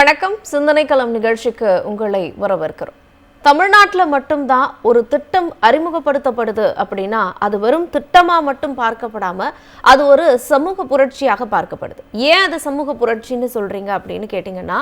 வணக்கம். சிந்தனை களம் நிகழ்ச்சிக்கு உங்களை வரவேற்கிறோம். தமிழ்நாட்டில் மட்டும்தான் ஒரு திட்டம் அறிமுகப்படுத்தப்படுது அப்படின்னா அது வெறும் திட்டமா மட்டும் பார்க்கப்படாம அது ஒரு சமூக புரட்சியாக பார்க்கப்படுது. ஏன் அது சமூக புரட்சின்னு சொல்றீங்க அப்படின்னு கேட்டீங்கன்னா,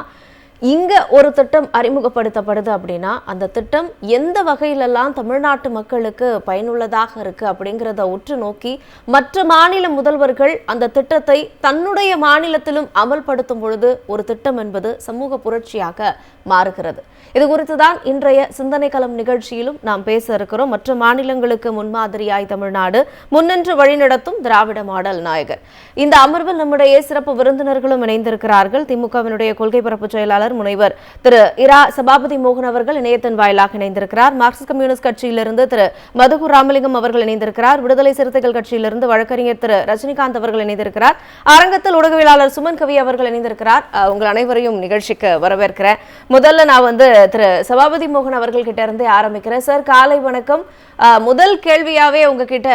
இங்க ஒரு திட்டம் அறிமுகப்படுத்தப்படுது அப்படின்னா அந்த திட்டம் எந்த வகையிலெல்லாம் தமிழ்நாட்டு மக்களுக்கு பயனுள்ளதாக இருக்கு அப்படிங்கிறத உற்று நோக்கி மற்ற மாநில முதல்வர்கள் அந்த திட்டத்தை தன்னுடைய மாநிலத்திலும் அமல்படுத்தும் பொழுது ஒரு திட்டம் என்பது சமூக புரட்சியாக மாறுகிறது. இது குறித்துதான் இன்றைய சிந்தனை களம் நிகழ்ச்சியிலும் நாம் பேச இருக்கிறோம். மற்ற மாநிலங்களுக்கு முன்மாதிரியாய் தமிழ்நாடு முன்னின்று வழிநடத்தும் திராவிட மாடல் நாயகர். இந்த அமர்வில் நம்முடைய சிறப்பு விருந்தினர்களும் இணைந்திருக்கிறார்கள். திமுகவினுடைய கொள்கை பரப்பு செயலாளர் முனைவர் திரு இரா சபாபதி மோகன் அவர்கள் இணையத்தின் வாயிலாக இணைந்திருக்கிறார். மார்க்சிஸ்ட் கம்யூனிஸ்ட் கட்சியிலிருந்து திரு மதுகு ராமலிங்கம் அவர்கள் இணைந்திருக்கிறார். விடுதலை சிறுத்தைகள் கட்சியிலிருந்து வழக்கறிஞர் திரு ரஜினிகாந்த் அவர்கள் இணைந்திருக்கிறார். அரங்கத்தில் ஊடகவியலாளர் சுமன் கவி அவர்கள் இணைந்திருக்கிறார். உங்கள் அனைவரையும் நிகழ்ச்சிக்கு வரவேற்கிறேன். முதல்ல நான் திரு சபாபதி மோகன் அவர்கள் கிட்ட இருந்து ஆரம்பிக்கிறேன். சார், காலை வணக்கம். முதல் கேள்வியாவே உங்ககிட்ட,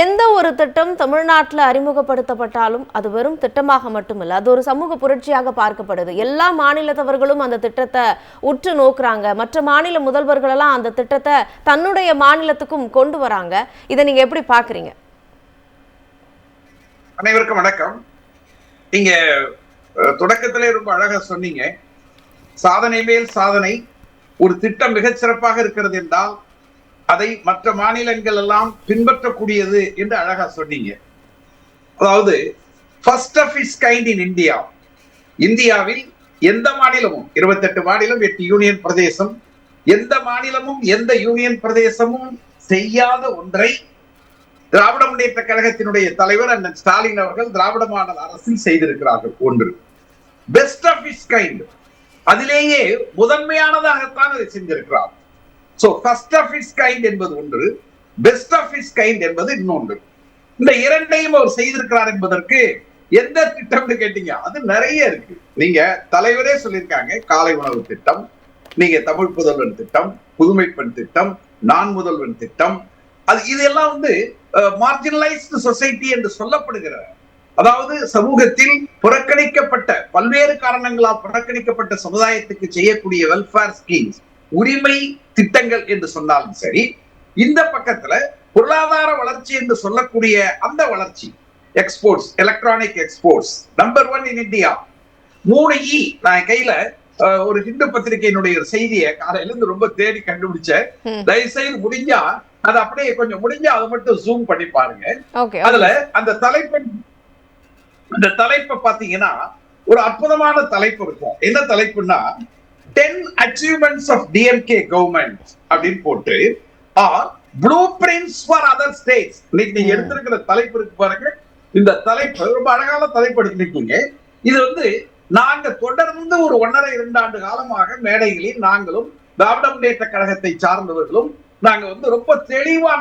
எந்த ஒரு திட்டம் தமிழ்நாட்டில் அறிமுகப்படுத்தப்பட்டாலும் அது வெறும் திட்டமாக மட்டுமில்லை, அது ஒரு சமூக புரட்சியாக பார்க்கப்படுது. எல்லா மாநிலத்தவர்களும் அந்த திட்டத்தை உற்று நோக்குறாங்க. மற்ற மாநில முதல்வர்கள் எல்லாம் அந்த திட்டத்தை தன்னுடைய மாநிலத்துக்கும் கொண்டு வராங்க. இதை நீங்க எப்படி பாக்குறீங்க? அனைவருக்கும் வணக்கம். நீங்க தொடக்கத்திலே ரொம்ப அழகா சொன்னீங்க, சாதனை மேல் சாதனை. ஒரு திட்டம் மிகச் சிறப்பாக இருக்கிறது என்றால் அதை மற்ற மாநிலங்கள் எல்லாம் பின்பற்றக்கூடியது என்று அழகா சொன்னீங்க. அதாவது first of it's kind in India. இந்தியாவில் எந்த மாநிலமும், 28 மாநிலம், 8 யூனியன் பிரதேசம், எந்த மாநிலமும் எந்த யூனியன் பிரதேசமும் செய்யாத ஒன்றை திராவிட முன்னேற்ற கழகத்தினுடைய தலைவர் அண்ணன் ஸ்டாலின் அவர்கள் திராவிட மாடல் அரசில் செய்திருக்கிறார்கள். ஒன்று பெஸ்ட் ஆஃப் இட்ஸ் கைண்ட், அதிலேயே முதன்மையானதாகத்தான் அதை செஞ்சிருக்கிறார். So first of it's kind என்பது ஒன்று, பெஸ்ட் ஆஃப் இட்ஸ் கைண்ட் என்பது இன்னொன்று. இந்த இரண்டையும் அவர் செய்திருக்கிறார் என்பதற்கு எந்த திட்டம்னு கேட்டீங்க, அது நிறைய இருக்கு. நீங்க தலைவரே சொல்லியிருக்காங்க, காலை உணவு திட்டம், நீங்க தமிழ் புதல்வன் திட்டம், புதுமை பெண் திட்டம், நான் முதல்வன் திட்டம், அது இதெல்லாம் மார்ஜினலைஸ்டு சொசைட்டி என்று சொல்லப்படுகிற, அதாவது சமூகத்தில் புறக்கணிக்கப்பட்ட, பல்வேறு காரணங்களால் புறக்கணிக்கப்பட்ட சமுதாயத்துக்கு செய்யக்கூடிய வெல்ஃபேர் ஸ்கீம்ஸ், உரிமை திட்டங்கள் என்று சொன்னாலும் சரி, இந்த பக்கத்துல பொருளாதார வளர்ச்சி என்று சொல்லக்கூடிய அந்த வளர்ச்சி, exports, electronic exports number 1 in India. 3E. நான் கையில ஒரு ஹிந்து பத்திரிகையினுடைய ஒரு செய்தியை காலையில இருந்து ரொம்ப தேடி கண்டுபிடிச்சேன். தயவுசெய்து முடிஞ்சா அது அப்படியே கொஞ்சம் முடிஞ்சா அதை மட்டும் ஜூம் பண்ணி பாருங்க. அதுல அந்த தலைப்பை பாத்தீங்கன்னா ஒரு அற்புதமான தலைப்பு இருக்கும். என்ன தலைப்புன்னா 10 achievements of DMK government அப்படின்னு போட்டு blueprints for other states. இன்னைக்கு நீங்க எடுத்திருக்கிற தலைப்பு இருக்கு பாருங்க, இந்த தலைப்பு ரொம்ப அழகான தலைப்பு எடுத்துருக்கீங்க. இது நாங்க தொடர்ந்து ஒரு 1.5-2 ஆண்டு காலமாக மேடைகளில் நாங்களும் திராவிட முன்னேற்ற கழகத்தை சார்ந்தவர்களும் நாங்க ரொம்ப தெளிவா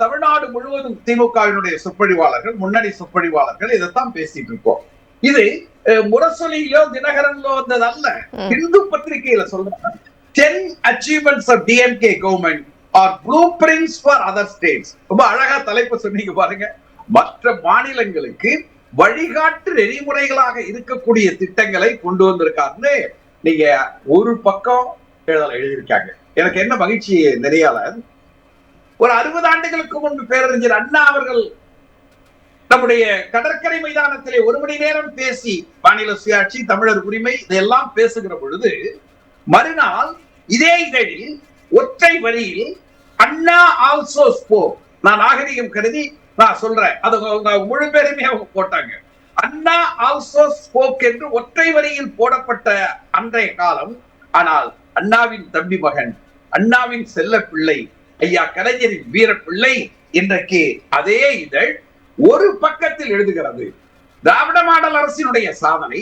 தமிழ்நாடு முழுவதும் திமுகவினுடைய சொற்பொழிவாளர்கள், முன்னணி சொற்பொழிவாளர்கள் இதைத்தான் பேசிட்டு இருக்கோம். இது முரசொலியிலோ தினகரன்லோ வந்ததல்ல, இந்து பத்திரிகையில சொல்றாங்க. 10 achievements of DMK government are blueprints for other states. ரொம்ப அழகா தலைப்பு சொன்னீங்க பாருங்க. மற்ற மாநிலங்களுக்கு வழிகாட்டு நெறிமுறைகளாக இருக்கக்கூடிய திட்டங்களை கொண்டு வந்திருக்காருன்னு நீங்க ஒரு பக்கம் எழுதியிருக்காங்க. எனக்கு என்ன மகிழ்ச்சி நிறையால, ஒரு 60 ஆண்டுகளுக்கு முன்பு பேரறிஞர் அண்ணா அவர்கள் நம்முடைய கடற்கரை மைதானத்திலே 1 மணி நேரம் பேசி மாநில சுயாட்சி, தமிழர் உரிமை இதெல்லாம் பேசுகிற பொழுது, மறுநாள் இதே இதழில் ஒற்றை வரியில் அண்ணா ஆல்சோ ஸ்போக், நான் நாகரிகம் கருதி நான் சொல்றேன், அது முழு பேருமே அவங்க போட்டாங்க, அண்ணா ஆல்சோ ஸ்போக் என்று ஒற்றை வரியில் போடப்பட்ட அன்றைய காலம். ஆனால் அண்ணாவின் தம்பி மகன், அண்ணாவின் செல்ல பிள்ளை, ஐயா கலைஞரின் வீர பிள்ளை இன்றைக்கு அதே இதழ் ஒரு பக்கத்தில் எழுதுகிறது. திராவிட மாடல் அரசினுடைய சாதனை,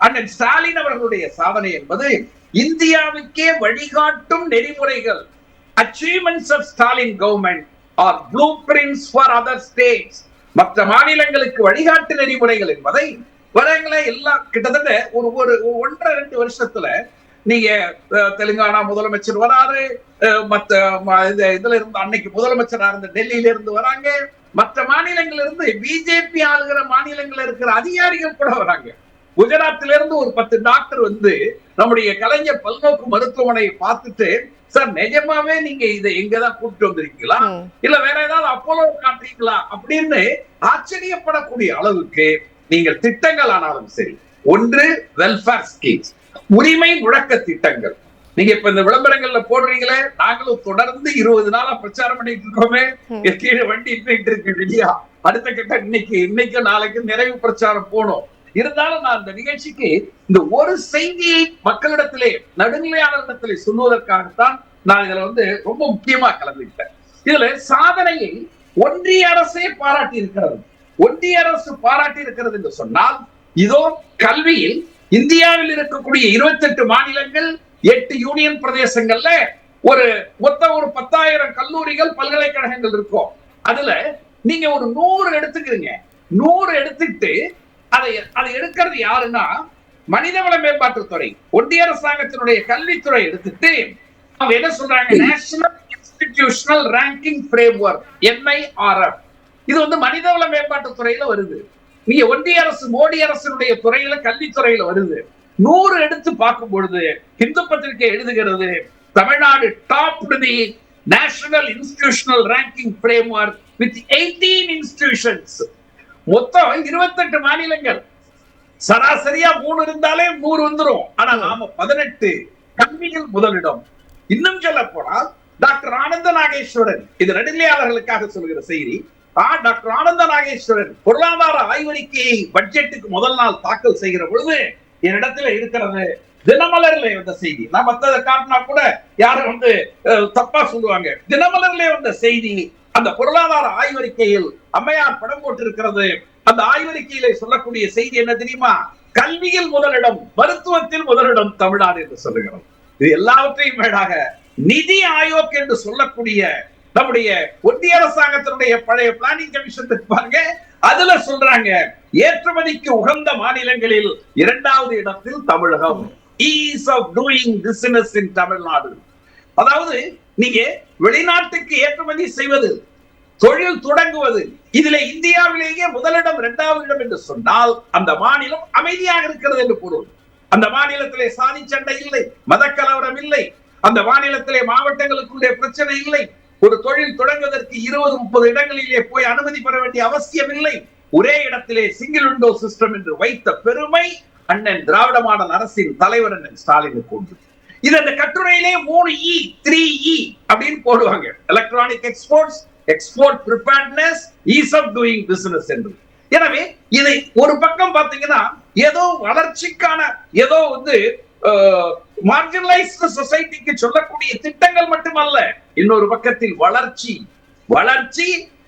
அண்ணன் ஸ்டாலின் அவர்களுடைய சாதனை என்பது இந்தியாவுக்கே வழிகாட்டும் நெறிமுறைகள். Achievements of Stalin government are blueprints for other states. மற்ற மாநிலங்களுக்கு வழிகாட்டு நெறிமுறைகள் என்பதை வரங்களே எல்லாம் கிட்டத்தட்ட ஒரு 1.5-2 வருஷத்துல நீங்க தெலுங்கானா முதலமைச்சர் வராரு, மற்ற இதுல இருந்து அன்னைக்கு முதலமைச்சரா இருந்த டெல்லியில இருந்து வராங்க, மற்ற மாநிலங்கள் இருந்து பிஜேபி ஆளுகிற மாநிலங்கள் இருக்கிற அதிகாரிகள் கூட வராங்க. குஜராத்ல இருந்து ஒரு 10 டாக்டர் வந்து நம்முடைய கலைஞர் பல்நோக்கு மருத்துவமனையை பார்த்துட்டு, சார் நிஜமாவே நீங்க இதை எங்கதான் கூப்பிட்டு வந்திருக்கீங்களா, இல்ல வேற ஏதாவது அப்போலோ காட்டுறீங்களா அப்படின்னு ஆச்சரியப்படக்கூடிய அளவுக்கு நீங்கள் திட்டங்கள் ஆனாலும் சரி, ஒன்று வெல்ஃபேர் ஸ்கீம்ஸ், உரிமை முழக்க திட்டங்கள். நீங்க இப்ப இந்த விளம்பரங்கள்ல போடுறீங்களே, நாங்களும் தொடர்ந்து 20 நாளா பிரச்சாரம் பண்ணிட்டு இருக்கோமே, கீழே வண்டி போயிட்டு இருக்கு இல்லையா, அடுத்த கட்ட இன்னைக்கு நாளைக்கு நிறைவு பிரச்சாரம் போனோம். இருந்தாலும் நான் இந்த நிகழ்ச்சிக்கு இந்த ஒரு செய்தியை மக்களிடத்திலே நடுநிலையாளரிடத்திலே சொல்வதற்காகத்தான் நான் இதுல வந்து ரொம்ப முக்கியமா கலந்துக்கிட்டேன். இதுல சாதனையை ஒன்றிய அரசே பாராட்டி இருக்கிறது. ஒன்றிய அரசு பாராட்டி இருக்கிறது என்று சொன்னால், இதோ கல்வியில் இந்தியாவில் இருக்கக்கூடிய 28 மாநிலங்கள் 8 யூனியன் பிரதேசங்கள்ல மொத்தம் ஒரு 10,000 கல்லூரிகள் பல்கலைக்கழகங்கள் இருக்கும். அதுல நீங்க ஒரு 100 எடுத்துக்கிறீங்க. 100 எடுத்துட்டு அதை எடுக்கிறது யாருன்னா மனிதவள மேம்பாட்டுத்துறை, ஒன்றிய அரசாங்கத்தினுடைய கல்வித்துறை எடுத்துட்டு அவங்க என்ன சொல்றாங்க, national institutional ranking framework, NIRF. இது வந்து மனிதவள மேம்பாட்டுத்துறையில வருது. நீங்க ஒன்றிய அரசு மோடி அரசினுடைய துறையில கல்வித்துறையில வருது. 100 எடுத்து பார்க்கும் பொழுது இந்து பத்திரிகை எழுதுகிறது, Tamil Nadu tap the national institutional ranking framework with 18 institutions. மொத்தம் 28 மாநிலங்கள், சராசரியா 3 இருந்தாலே 100 வந்துரும். ஆனா நாம 18 கல்வியில் முதலிடம். இன்னும் சொல்ல போனால் டாக்டர் ஆனந்த நாகேஸ்வரன், இது நடுநிலையாளர்களுக்காக சொல்கிற செய்தி, டாக்டர் ஆனந்த நாகேஸ்வரன் பொருளாதார ஆய்வறிக்கையை பட்ஜெட்டுக்கு முதல் நாள் தாக்கல் செய்கிற பொழுது என்னிடத்துல இருக்கிறது தினமலர்ல வந்த செய்தி. நான் மத்ததை காட்டினா கூட யாரும் வந்து தப்பா சொல்லுவாங்க. தினமலர்ல வந்த செய்தி, அந்த பொருளாதார ஆய்வறிக்கையில் அம்மையார் படம் போட்டிருக்கிறது. அந்த ஆய்வறிக்கையில சொல்லக்கூடிய செய்தி என்ன தெரியுமா, கல்வியில் முதலிடம், மருத்துவத்தில் முதலிடம் தமிழ்நாடு என்று சொல்லுகிறது. இது எல்லாவற்றையும் மேலாக நிதி ஆயோக் என்று சொல்லக்கூடிய நம்முடைய ஒன்றிய அரசாங்கத்தினுடைய பழைய பிளானிங் கமிஷன் பாருங்க, அதுல சொல்றாங்க ஏற்றுமதிக்கு உகந்த மாநிலங்களில் 2வது இடத்தில் Tamilagam. Ease of doing business in Tamil Nadu. அதாவது நீங்க வெளிநாட்டுக்கு ஏற்றுமதி செய்வது, தொழில் தொடங்குவது, இதுல இந்தியாவிலேயே முதலிடம் 2வது இடம் என்று சொன்னால் அந்த மாநிலம் அமைதியாக இருக்கிறது என்று பொருள். அந்த மாநிலத்திலே சாதி சண்டை இல்லை, மத கலவரம் இல்லை, அந்த மாநிலத்திலே மாவட்டங்களுக்குள்ளே பிரச்சனை இல்லை, ஒரு தொழில் தொடங்குவதற்கு 20-30 இடங்களிலே போய் அனுமதி பெற வேண்டிய அவசியம் இல்லை, ஒரே இடத்திலே சிங்கிள் விண்டோ சிஸ்டம் என்று வைத்த பெருமை அண்ணன் திராவிட மாடல் அரசின் தலைவர் அண்ணன் ஸ்டாலினுக்கு உண்டு. இது அந்த கட்டுரையிலே 3E 3E அப்படின்னு போடுவாங்க. Electronic exports, export preparedness, ease of doing business என்று. எனவே இதை ஒரு பக்கம் பாத்தீங்கன்னா ஏதோ வளர்ச்சிக்கான ஏதோ வந்து மார்ஜினலைஸ்டு சொசைட்டிக்கு சொல்லக்கூடிய திட்டங்கள் மட்டுமல்ல, இன்னொரு பக்கத்தில் வளர்ச்சி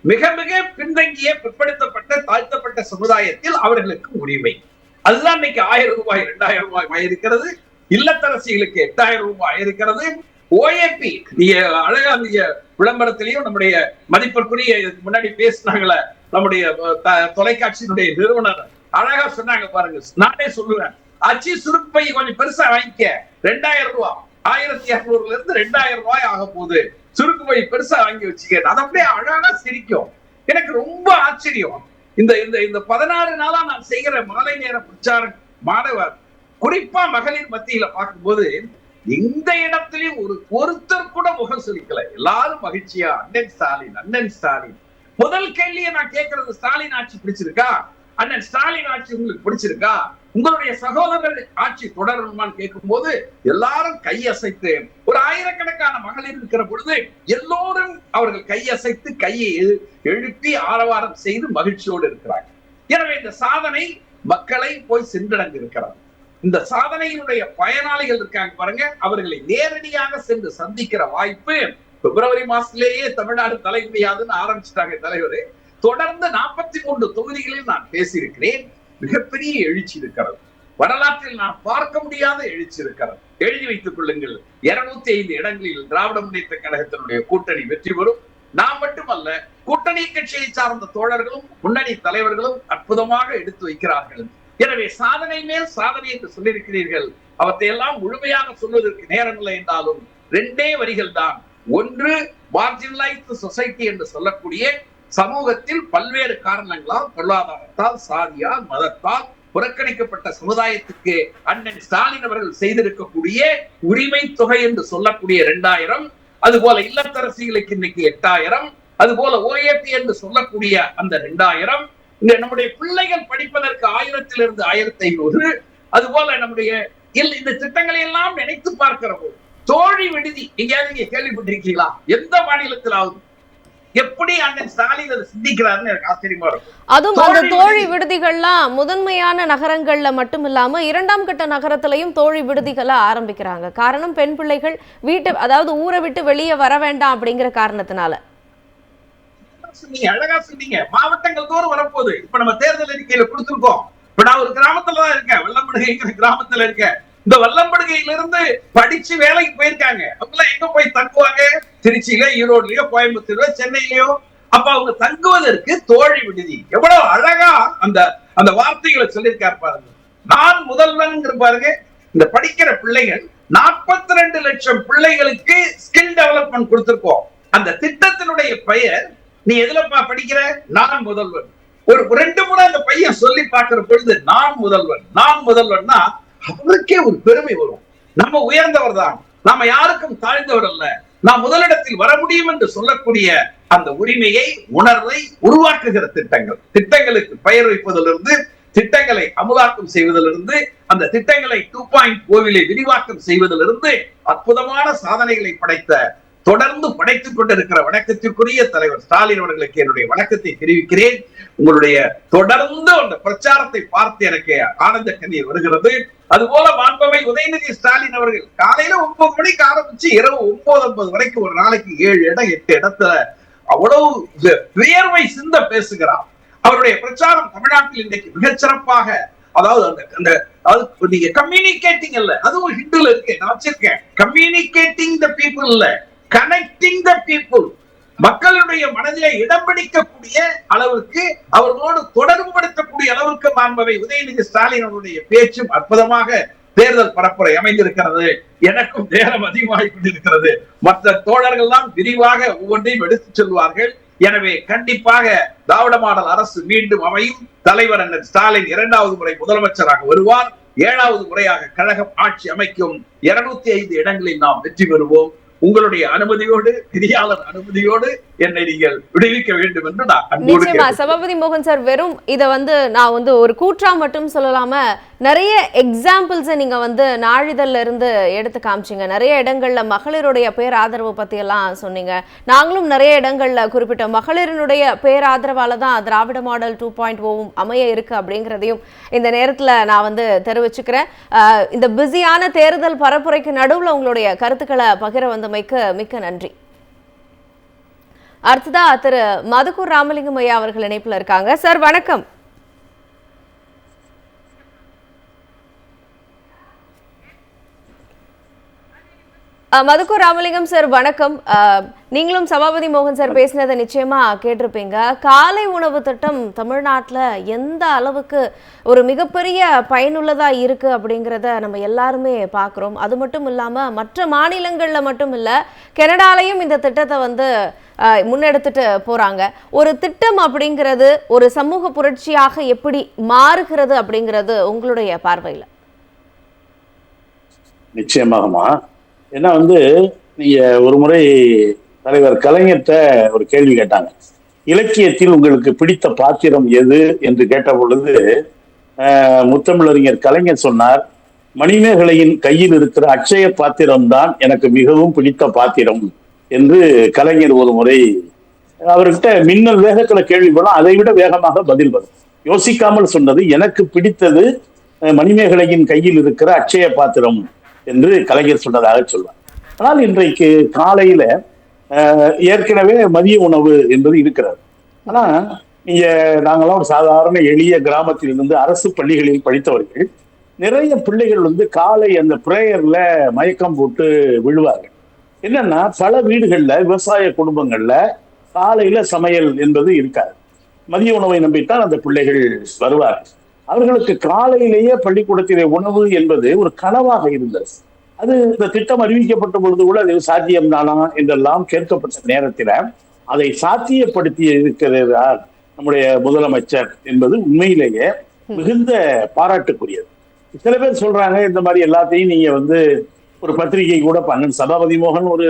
மிக மிக பின்தங்கிய பிற்படுத்தப்பட்ட தாழ்த்தப்பட்ட சமுதாயத்தில் அவர்களுக்கு உரிமை. அதுதான் இன்னைக்கு 1000 ரூபாய் 2000 ரூபாய் இருக்கிறது. இல்லத்தரசிகளுக்கு 8000 ரூபாய் இருக்கிறது. OAP நீங்க அழகா நீங்க விளம்பரத்திலையும் நம்முடைய மதிப்பிற்குரிய முன்னாடி பேசினாங்களே நம்முடைய தொலைக்காட்சியினுடைய நிறுவனர் அழகா சொன்னாங்க பாருங்க. நானே சொல்லுவேன், அச்சி சுருப்பை கொஞ்சம் பெருசா வாங்கிக்க, 2000 ரூபாய், 1200 இருந்து 2000 ரூபாய் ஆக போகுது, சுருக்கு பை பெருசா வாங்கி வச்சுக்க. அது அப்படியே அழகா சிரிக்கும். எனக்கு ரொம்ப ஆச்சரியம். இந்த 14 நாளா நான் செய்கிற மாலை நேர பிரச்சாரம் மாணவர் குறிப்பா மகளிர் மத்தியில பார்க்கும்போது எந்த இடத்திலையும் ஒருத்தர் கூட முகம் சுளிக்கல. எல்லாரும் மகிழ்ச்சியா அண்ணன் ஸ்டாலின். முதல் கேள்வியை நான் கேட்கறது, ஸ்டாலின் ஆட்சி பிடிச்சிருக்கா, அண்ணன் ஸ்டாலின் ஆட்சி உங்களுக்கு பிடிச்சிருக்கா, உங்களுடைய சகோதரர் ஆட்சி தொடரணுமான்னு கேட்கும் போது எல்லாரும் கையசைத்து, ஒரு ஆயிரக்கணக்கான மகளிர் இருக்கிற பொழுது எல்லோரும் அவர்கள் கையசைத்து கையை எழுப்பி ஆரவாரம் செய்து மகிழ்ச்சியோடு இருக்கிறாங்க. எனவே இந்த சாதனை மக்களை போய் சென்றடைந்து இருக்கிறது. இந்த சாதனையினுடைய பயனாளிகள் இருக்காங்க பாருங்க, அவர்களை நேரடியாக சென்று சந்திக்கிற வாய்ப்பு பிப்ரவரி மாசத்திலேயே தமிழ்நாடு தலைமுடியாதுன்னு ஆரம்பிச்சுட்டாங்க தலைவர். தொடர்ந்து 43 தொகுதிகளில் நான் பேசியிருக்கிறேன். மிகப்பெரிய எழுச்சி இருக்கிறது. வரலாற்றில் நான் பார்க்க முடியாத எழுச்சி இருக்கிறது. எழுதி வைத்துக் கொள்ளுங்கள், 205 இடங்களில் திராவிட முன்னேற்ற கழகத்தினுடைய கூட்டணி வெற்றி பெறும். நாம் மட்டுமல்ல, கூட்டணி கட்சியை சார்ந்த தோழர்களும் முன்னணி தலைவர்களும் அற்புதமாக எடுத்து வைக்கிறார்கள். எனவே சாதனை மேல் சாதனை என்று சொல்லியிருக்கிறீர்கள். அவற்றை எல்லாம் முழுமையாக சொல்வதற்கு நேரம் இல்லை என்றாலும் 2 வரிகள் தான். ஒன்று, மார்ஜினலைஸ்டு சொசைட்டி என்று சொல்லக்கூடிய சமூகத்தில் பல்வேறு காரணங்களால், பொருளாதாரத்தால், சாதியால், மதத்தால், புறக்கணிக்கப்பட்ட சமுதாயத்துக்கு அண்ணன் ஸ்டாலின் அவர்கள் செய்திருக்கக்கூடிய உரிமை தொகை என்று சொல்லக்கூடிய 2000, அதுபோல இல்லத்தரசிகளுக்கு இன்னைக்கு 8000, அதுபோல ஓஏபி என்று சொல்லக்கூடிய அந்த 2000, இந்த நம்முடைய பிள்ளைகள் படிப்பதற்கு 1000 1500, அதுபோல நம்முடைய இந்த திட்டங்களை எல்லாம் நினைத்து பார்க்கிற போது தோழி விடுதி எங்கேயாவது நீங்க கேள்விப்பட்டிருக்கீங்களா? எந்த மாநிலத்திலாவது? எப்படி அண்ணன் ஸ்டாலின் அதை சிந்திக்கிறாருன்னு எனக்கு ஆச்சரியமா இருக்கும். அதுவும் அந்த தோழி விடுதிகள்லாம் முதன்மையான நகரங்கள்ல மட்டும் இல்லாம 2ஆம் கட்ட நகரத்திலையும் தோழி விடுதிகளை ஆரம்பிக்கிறாங்க. காரணம், பெண் பிள்ளைகள் அதாவது ஊரை விட்டு வெளியே வர வேண்டாம் அப்படிங்கிற காரணத்தினால. நீங்க அழகா சொன்னீங்க. மாவட்டங்கள் தோறும் வரப்போகுது. இப்ப நம்ம தேர்தல் அறிக்கையில கொடுத்திருக்கோம். இப்ப நான் ஒரு கிராமத்துலதான் இருக்கேன், வெள்ளம்படுகைங்கிற கிராமத்துல இருக்கேன். இந்த வெள்ளம்படுகையில இருந்து படிச்சு வேலைக்கு போயிருக்காங்க. அவங்க எல்லாம் எங்க போய் தங்குவாங்க? திருச்சியில, ஈரோடுலயோ, கோயம்புத்தூர்லயோ, சென்னையிலயோ. அப்ப அவங்க தங்குவதற்கு தோழி விடுதி. எவ்வளவு அழகா அந்த வார்த்தைகளை சொல்லியிருக்காரு பாருங்க. நான் முதல்வன் பாருங்க. இந்த படிக்கிற பிள்ளைகள் 42 லட்சம் பிள்ளைகளுக்கு ஸ்கில் டெவலப்மெண்ட் கொடுத்திருக்கோம். அந்த திட்டத்தினுடைய பெயர், நீ எதுலப்பா படிக்கிற? நான் முதல்வன். ஒரு 2 முறை அந்த பையன் சொல்லி பார்க்கிற பொழுது நான் முதல்வன், நான் முதல்வன்னா அவருக்கே ஒரு பெருமை வரும். நம்ம உயர்ந்தவர் தான், நாம யாருக்கும் தாழ்ந்தவர் அல்ல, நாம் முதலிடத்தில் வர முடியும் என்று சொல்லக்கூடிய அந்த உரிமையை, உணர்வை உருவாக்குகிற திட்டங்களுக்கு பெயர் வைப்பதிலிருந்து, திட்டங்களை அமுலாக்கம் செய்வதிலிருந்து, அந்த திட்டங்களை 2.0 விரிவாக்கம் செய்வதிலிருந்து அற்புதமான சாதனைகளை தொடர்ந்து படைத்துக் கொண்டிருக்கிற வணக்கத்திற்குரிய தலைவர் ஸ்டாலின் அவர்களுக்கு என்னுடைய வணக்கத்தை தெரிவிக்கிறேன். உங்களுடைய தொடர்ந்து அந்த பிரச்சாரத்தை பார்த்து எனக்கு ஆனந்த கண்ணீர் வருகிறது. அதுபோல மாண்புமிகு உதயநிதி ஸ்டாலின் அவர்கள் காலையில 9 மணிக்கு ஆரம்பிச்சு இரவு 9:50 வரைக்கும் ஒரு நாளைக்கு 7 இடம் 8 இடத்துல அவ்வளவு வியர்வை சிந்த பேசுகிறார். அவருடைய பிரச்சாரம் தமிழ்நாட்டில் இன்றைக்கு மிகச்சிறப்பாக, அதாவது நீங்க கம்யூனிகேட்டிங் இல்ல, அதுவும் ஹிந்துல இருக்கு, நான் வச்சிருக்கேன். கம்யூனிகேட்டிங் த பீப்புள் இல்ல, கனெக்டிங் த பீப்புள். மக்களுடைய மனதிலே இடம் பிடிக்கக்கூடிய அளவுக்கு, அவர்களோடு தொடர்புபடுத்தக்கூடிய அளவுக்கு மாண்புமிகு உதயநிதி ஸ்டாலின் அவருடைய பேச்சும் அற்புதமாக தேர்தல் பரப்புரை அமைந்திருக்கிறது. எனக்கும் நேரம் அதிகமாகிக் கொண்டிருக்கிறது. மற்ற தோழர்கள் தான் விரிவாக ஒவ்வொன்றையும் எடுத்துச் செல்வார்கள். எனவே கண்டிப்பாக திராவிட மாடல் அரசு மீண்டும் அமையும். தலைவர் அண்ணன் ஸ்டாலின் 2வது முறை முதலமைச்சராக வருவார். 7வது முறையாக கழகம் ஆட்சி அமைக்கும். 205 இடங்களில் நாம் வெற்றி பெறுவோம். உங்களுடைய அனுமதியோடு, பெரியாளர் அனுமதியோடு என்னை நீங்கள் விடுவிக்க வேண்டும் என்று நான் நிச்சயமா. சபாபதி மோகன் சார், வெறும் இதை நான் ஒரு கூற்றா மட்டும் சொல்லாம நிறைய எக்ஸாம்பிள்ஸை நீங்க நாளிதழ்ல இருந்து எடுத்து காமிச்சிங்க. நிறைய இடங்கள்ல மகளிருடைய பேராதரவு பத்தி எல்லாம் சொன்னீங்க. நாங்களும் நிறைய இடங்கள்ல குறிப்பிட்ட மகளிரினுடைய பேராதரவால தான் திராவிட மாடல் 2.0 அமைய இருக்கு அப்படிங்கிறதையும் இந்த நேரத்துல நான் தெரிவிச்சுக்கிறேன். இந்த பிஸியான தேர்தல் பரப்புரைக்கு நடுவுல உங்களுடைய கருத்துக்களை பகிர வந்தமைக்கு மிக்க நன்றி. அடுத்ததா திரு மதுக்கூர் ராமலிங்கம் ஐயா அவர்கள் இணைப்புல இருக்காங்க. சார் வணக்கம். மதுக்கூர் ராமலிங்கம் சார் வணக்கம். நீங்களும் சபாபதி மோகன் சார் பேசினதை நிச்சயமா கேட்டிருப்பீங்க. காலை உணவு திட்டம் தமிழ்நாட்டில் எந்த அளவுக்கு ஒரு மிகப்பெரிய பயனுள்ளதா இருக்கு அப்படிங்கிறத நம்ம எல்லாருமே பார்க்குறோம். அது மட்டும் இல்லாமல் மற்ற மாநிலங்களில் மட்டும் இல்லை, கனடாலையும் இந்த திட்டத்தை முன்னெடுத்துட்டு போறாங்க. ஒரு திட்டம் அப்படிங்கிறது ஒரு சமூக புரட்சியாக எப்படி மாறுகிறது அப்படிங்கிறது உங்களுடைய பார்வையில்? நிச்சயமாகமா. ஏன்னா நீங்க ஒரு முறை தலைவர் கலைஞர்கிட்ட ஒரு கேள்வி கேட்டாங்க, இலக்கியத்தில் உங்களுக்கு பிடித்த பாத்திரம் எது என்று கேட்ட பொழுது முத்தமிழறிஞர் கலைஞர் சொன்னார், மணிமேகலையின் கையில் இருக்கிற அட்சய பாத்திரம் தான் எனக்கு மிகவும் பிடித்த பாத்திரம் என்று கலைஞர் ஒரு முறை அவர்கிட்ட மின்னல் வேகத்துல கேள்வி போனா அதை விட வேகமாக பதில் வரும். யோசிக்காமல் சொன்னது, எனக்கு பிடித்தது மணிமேகலையின் கையில் இருக்கிற அட்சய பாத்திரம் என்று கலைஞர் சொன்னதாக சொல்வார். ஆனால் இன்றைக்கு காலையில ஏற்கனவே மதிய உணவு என்பது இருக்கிறது. ஆனா நாங்களாம் ஒரு சாதாரண எளிய கிராமத்தில் இருந்து அரசு பள்ளிகளில் படித்தவர்கள். நிறைய பிள்ளைகள் காலை அந்த பிரேயர்ல மயக்கம் போட்டு விழுவார்கள். என்னன்னா, பல வீடுகள்ல விவசாய குடும்பங்கள்ல காலையில சமையல் என்பது இருக்காது. மதிய உணவை நம்பித்தான் அந்த பிள்ளைகள் வருவார்கள். அவர்களுக்கு காலையிலேயே பள்ளிக்கூடத்திலே உணவு என்பது ஒரு கனவாக இருந்தது. அது இந்த திட்டம் அறிவிக்கப்பட்ட பொழுது கூட அது சாத்தியம்தானா என்றெல்லாம் கேட்கப்பட்ட நேரத்தில் அதை சாத்தியப்படுத்தி இருக்கிறார் நம்முடைய முதலமைச்சர் என்பது உண்மையிலேயே மிகுந்த பாராட்டுக்குரியது. சில பேர் சொல்றாங்க இந்த மாதிரி எல்லாத்தையும் நீங்க ஒரு பத்திரிகை கூட சபாபதி மோகன் ஒரு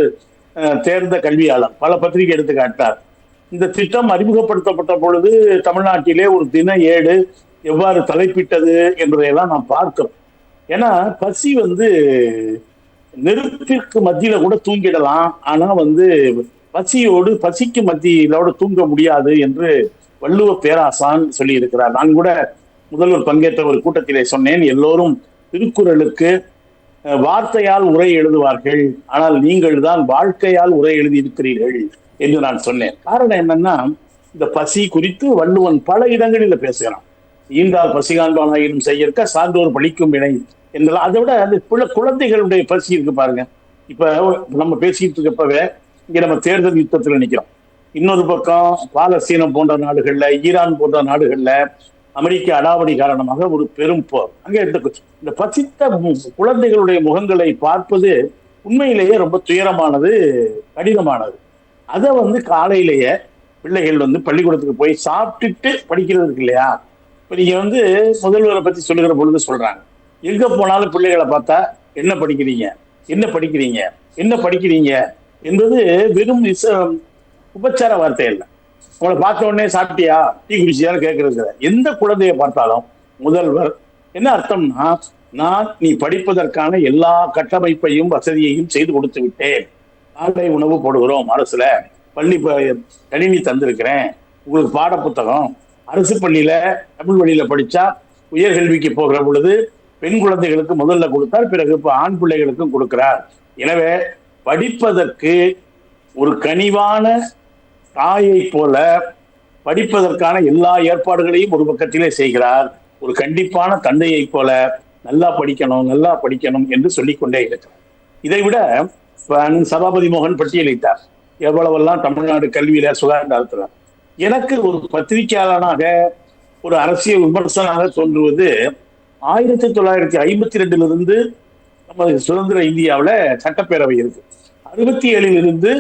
தேர்ந்த கல்வியாளர், பல பத்திரிகை எடுத்து காட்டார். இந்த திட்டம் அறிமுகப்படுத்தப்பட்ட பொழுது தமிழ்நாட்டிலே ஒரு தின ஏடு எவ்வாறு தலைப்பிட்டது என்பதையெல்லாம் நாம் பார்க்கிறோம். ஏன்னா பசி நெருப்பிற்கு மத்தியில கூட தூங்கிடலாம், ஆனா பசிக்கு மத்தியிலோடு தூங்க முடியாது என்று வள்ளுவ பேராசான் சொல்லி இருக்கிறார். நான் கூட முதல்வர் பங்கேற்ற ஒரு கூட்டத்திலே சொன்னேன், எல்லோரும் திருக்குறளுக்கு வார்த்தையால் உரை எழுதுவார்கள், ஆனால் நீங்கள் தான் வாழ்க்கையால் உரை எழுதி இருக்கிறீர்கள் என்று நான் சொன்னேன். காரணம் என்னன்னா, இந்த பசி குறித்து வள்ளுவன் பல இடங்களில் பேசுகிறான். ஈண்டால் பசிகாண்பானாயினும் செய்யற்க சான்றோர் பழிக்கும் வினை என்றெல்லாம். அதை விட அந்த குழந்தைகளுடைய பசி இருக்கு பாருங்க. இப்ப நம்ம பேசிட்டு இருக்கப்பவே இங்க நம்ம தேர்தல் யுத்தத்துல நிக்கிறோம். இன்னொரு பக்கம் பாலஸ்தீனம் போன்ற நாடுகள்ல, ஈரான் போன்ற நாடுகள்ல அமெரிக்க அடாவடி காரணமாக ஒரு பெரும் போர். அங்கே இந்த பசித்த குழந்தைகளுடைய முகங்களை பார்ப்பது உண்மையிலேயே ரொம்ப துயரமானது, கடினமானது. அதை காலையிலேயே பிள்ளைகள் பள்ளிக்கூடத்துக்கு போய் சாப்பிட்டுட்டு படிக்கிறது இருக்கு இல்லையா? இப்ப நீங்க முதல்வரை பத்தி சொல்லுகிற பொழுது சொல்றாங்க, எங்க போனாலும் பிள்ளைகளை பார்த்தா என்ன படிக்கிறீங்க, என்ன படிக்கிறீங்க, என்ன படிக்கிறீங்க என்பது வெறும் உபச்சார வார்த்தை இல்லை. உங்களை பார்த்த உடனே சாப்பிட்டியா, டீ குடிச்சியான்னு கேட்கறது. எந்த குழந்தைய பார்த்தாலும் முதல்வர் என்ன அர்த்தம்னா, நான் நீ படிப்பதற்கான எல்லா கட்டமைப்பையும் வசதியையும் செய்து கொடுத்து விட்டேன், காலை உணவு போடுகிறோம், அரசுல பள்ளி கணினி தந்திருக்கிறேன், உங்களுக்கு பாட புத்தகம், அரசு பள்ளியில தமிழ் வழியில படிச்சா உயர்கல்விக்கு போகிற பொழுது பெண் குழந்தைகளுக்கு முதல்ல கொடுத்தார், பிறகு இப்ப ஆண் பிள்ளைகளுக்கும் கொடுக்கிறார். எனவே படிப்பதற்கு ஒரு கனிவான தாயை போல படிப்பதற்கான எல்லா ஏற்பாடுகளையும் ஒரு பக்கத்திலே செய்கிறார். ஒரு கண்டிப்பான தந்தையை போல நல்லா படிக்கணும், நல்லா படிக்கணும் என்று சொல்லிக்கொண்டே இருக்கிறார். இதை விட சபாபதி மோகன் பட்டியலிட்டார் எவ்வளவெல்லாம் தமிழ்நாடு கல்வியில சுகாதாரத்தில். எனக்கு ஒரு பத்திரிகையாளனாக, ஒரு அரசியல் விமர்சனாக தோன்றுவது, 1952 நமது சுதந்திர இந்தியாவில் சட்டப்பேரவை இருக்கு. 67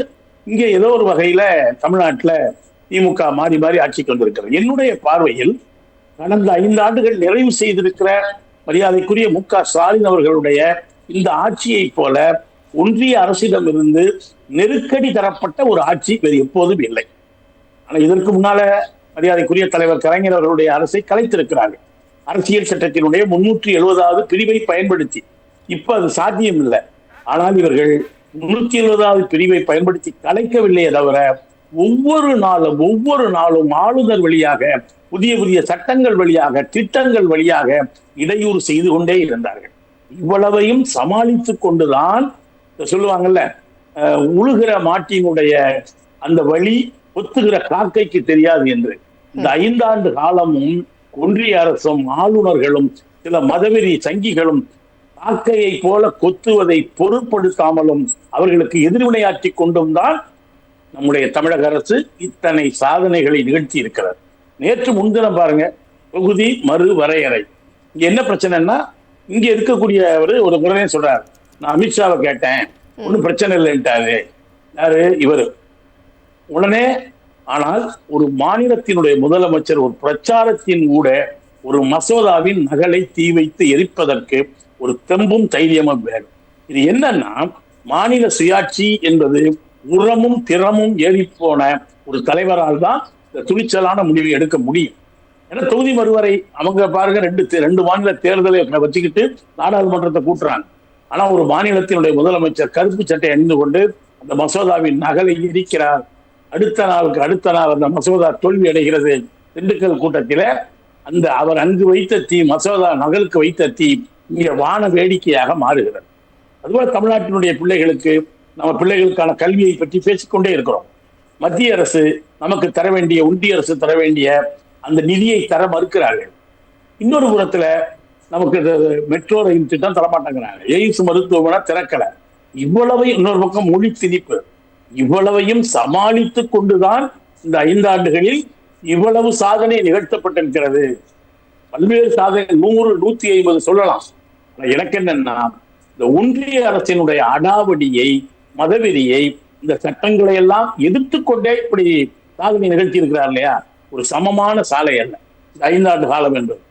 இங்கே ஏதோ ஒரு வகையில தமிழ்நாட்டில் திமுக மாறி மாறி ஆட்சி கொண்டிருக்கிறது. என்னுடைய பார்வையில் கடந்த 5 ஆண்டுகள் நிறைவு செய்திருக்கிற மரியாதைக்குரிய மு.க.ஸ்டாலின் அவர்களுடைய இந்த ஆட்சியை போல ஒன்றிய அரசிடம் இருந்து நெருக்கடி தரப்பட்ட ஒரு ஆட்சி வேறு எப்போதும் இல்லை. ஆனா இதற்கு முன்னால மரியாதைக்குரிய தலைவர் கலைஞர் அவர்களுடைய அரசை கலைத்திருக்கிறார்கள், அரசியல் சட்டத்தினுடைய 370வது பிரிவை பயன்படுத்தி. இப்ப அது சாத்தியம் இல்லை. ஆனால் இவர்கள் 370வது பிரிவை பயன்படுத்தி கலைக்கவில்லையே தவிர ஒவ்வொரு நாளும் ஆளுநர் வழியாக, புதிய புதிய சட்டங்கள் வழியாக, திட்டங்கள் வழியாக இடையூறு செய்து கொண்டே இருந்தார்கள். இவ்வளவையும் சமாளித்துக் கொண்டுதான் சொல்லுவாங்கல்ல, உழுகிற மாட்டினுடைய அந்த வழி ஒத்துகிற காக்கைக்கு தெரியாது என்று. இந்த 5 ஆண்டு காலமும் ஒன்றிய அரசும் ஆளுநர்களும் சில மதவெறி சங்கிகளும் காக்கையை போல கொத்துவதை பொருட்படுத்தாமலும் அவர்களுக்கு எதிர்வினையாற்றி கொண்டும் தான் நம்முடைய தமிழக அரசு இத்தனை சாதனைகளை நிகழ்த்தி இருக்கிறது. நேற்று முன்தினம் பாருங்க, தொகுதி மறு வரையறை. இங்க என்ன பிரச்சனைன்னா, இங்க இருக்கக்கூடியவர் ஒரு முறையே சொல்றாரு, நான் அமித்ஷாவை கேட்டேன், ஒன்றும் பிரச்சனை இல்லைன்ட்டாரு. யாரு இவரு? உடனே ஆனால் ஒரு மாநிலத்தினுடைய முதலமைச்சர் ஒரு பிரச்சாரத்தின் கூட ஒரு மசோதாவின் நகலை தீ வைத்து எரிப்பதற்கு ஒரு தெம்பும் தைரியமும் வேணும். இது என்னன்னா, மாநில சுயாட்சி என்பது உரமும் திறமும் ஏறி போன ஒரு தலைவரால் தான் இந்த துணிச்சலான முடிவை எடுக்க முடியும். ஏன்னா தொகுதி மறுவரை அவங்க பாருங்க, ரெண்டு மாநில தேர்தலை வச்சுக்கிட்டு நாடாளுமன்றத்தை கூட்டுறாங்க. ஆனா ஒரு மாநிலத்தினுடைய முதலமைச்சர் கருப்பு சட்டை அணிந்து கொண்டு அந்த மசோதாவின் நகலை எரிக்கிறார். அடுத்த நாள் அந்த மசோதா தோல்வி அடைகிறது. திண்டுக்கல் கூட்டத்தில அந்த அவர் அங்கு வைத்த தீ, மசோதா நகலுக்கு வைத்த தீ இங்கே வான வேடிக்கையாக மாறுகிறது. அதுபோல தமிழ்நாட்டினுடைய பிள்ளைகளுக்கு, நம்ம பிள்ளைகளுக்கான கல்வியை பற்றி பேசிக்கொண்டே இருக்கிறோம். மத்திய அரசு நமக்கு தர வேண்டிய, ஒன்றிய அரசு தர வேண்டிய அந்த நிதியை தர மறுக்கிறார்கள். இன்னொரு புறத்துல நமக்கு மெட்ரோ ரயில் திட்டம் தரமாட்டேங்கிறாங்க, எய்ம்ஸ் மருத்துவமனை திறக்கல. இவ்வளவையும், இன்னொரு பக்கம் மொழி திணிப்பு, இவ்வளவையும் சமாளித்து கொண்டுதான் இந்த 5 ஆண்டுகளில் இவ்வளவு சாதனை நிகழ்த்தப்பட்டிருக்கிறது. பல்வேறு சாதனை 100, 150 சொல்லலாம். எனக்கு என்னன்னா, இந்த ஒன்றிய அரசினுடைய அடாவடியை, மதவெறியை, இந்த சட்டங்களை எல்லாம் எதிர்த்து கொண்டே இப்படி சாதனை நிகழ்த்தி இருக்கிறார் இல்லையா? ஒரு சமமான சாலை அல்ல இந்த 5 ஆண்டு காலம் என்பது.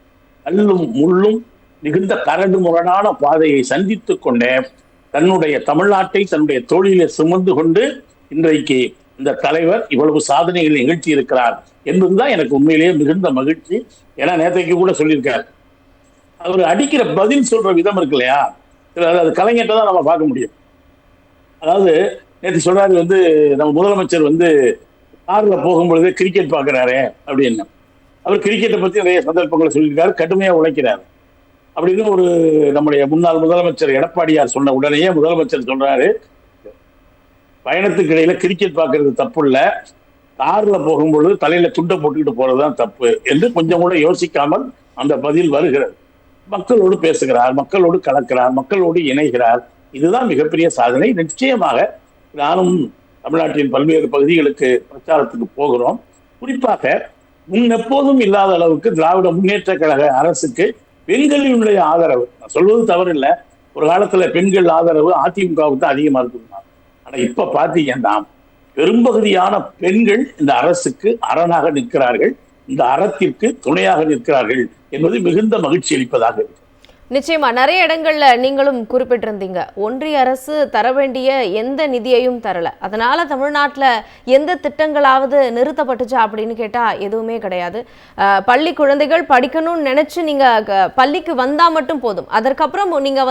கல்லும் முள்ளும் மிகுந்த கரடு முரடான பாதையை சந்தித்துக் கொண்டே தன்னுடைய தமிழ்நாட்டை தன்னுடைய தோளிலே சுமந்து கொண்டு இன்றைக்கு இந்த தலைவர் இவ்வளவு சாதனைகளை நிகழ்த்தி இருக்கிறார் என்பதுதான் எனக்கு உண்மையிலேயே மிகுந்த மகிழ்ச்சி. ஏன்னா நேற்றைக்கு கூட சொல்லியிருக்கார், அவர் அடிக்கிற பதில் சொல்ற விதம் இருக்கு இல்லையா, அது கலைஞர்கிட்ட தான் நம்ம பார்க்க முடியும். அதாவது நேற்று சொல்றாரு நம்ம முதலமைச்சர் கார்ல போகும்பொழுது கிரிக்கெட் பார்க்கிறாரு அப்படின்னு. அவர் கிரிக்கெட்டை பத்தி நிறைய சந்தர்ப்பங்களை சொல்லியிருக்காரு, கடுமையா உழைக்கிறாரு அப்படின்னு நம்முடைய முன்னாள் முதலமைச்சர் எடப்பாடியார் சொன்ன உடனேயே முதலமைச்சர் சொல்றாரு, பயணத்துக்கு இடையில கிரிக்கெட் பார்க்கறது தப்பு இல்ல, கார்ல போகும்பொழுது தலையில துண்டை போட்டுக்கிட்டு போறதுதான் தப்பு என்று கொஞ்சம் கூட யோசிக்காமல் அந்த பதில் வருகிறது. மக்களோடு பேசுகிறார், மக்களோடு கலக்கிறார், மக்களோடு இணைகிறார். இதுதான் மிகப்பெரிய சாதனை. நிச்சயமாக நானும் தமிழ்நாட்டின் பல்வேறு பகுதிகளுக்கு பிரச்சாரத்துக்கு போகிறோம். குறிப்பாக முன்னெப்போதும் இல்லாத அளவுக்கு திராவிட முன்னேற்ற கழக அரசுக்கு பெண்களினுடைய ஆதரவு, நான் சொல்வது தவறில்லை, ஒரு காலத்துல பெண்கள் ஆதரவு அதிமுகவுக்கு தான் அதிகமா இருக்குங்க. ஆனா இப்ப பாத்தீங்கன்னா பெரும்பகுதியான பெண்கள் இந்த அரசுக்கு அரணாக நிற்கிறார்கள், இந்த அறத்திற்கு துணையாக நிற்கிறார்கள் என்பது மிகுந்த மகிழ்ச்சி அளிப்பதாக இருக்கு. நிச்சயமா நிறைய இடங்கள்ல நீங்களும் குறிப்பிட்டிருந்தீங்க, ஒன்றிய அரசு தர வேண்டிய எந்த நிதியையும் தரல, அதனால தமிழ்நாட்டில் எந்த திட்டங்களாவது நிறுத்தப்பட்டுச்சா அப்படின்னு கேட்டா எதுவுமே கிடையாது. பள்ளி குழந்தைகள் படிக்கணும்னு நினைச்சு நீங்க பள்ளிக்கு வந்தா மட்டும் போதும், அதற்கப்புறம் நீங்க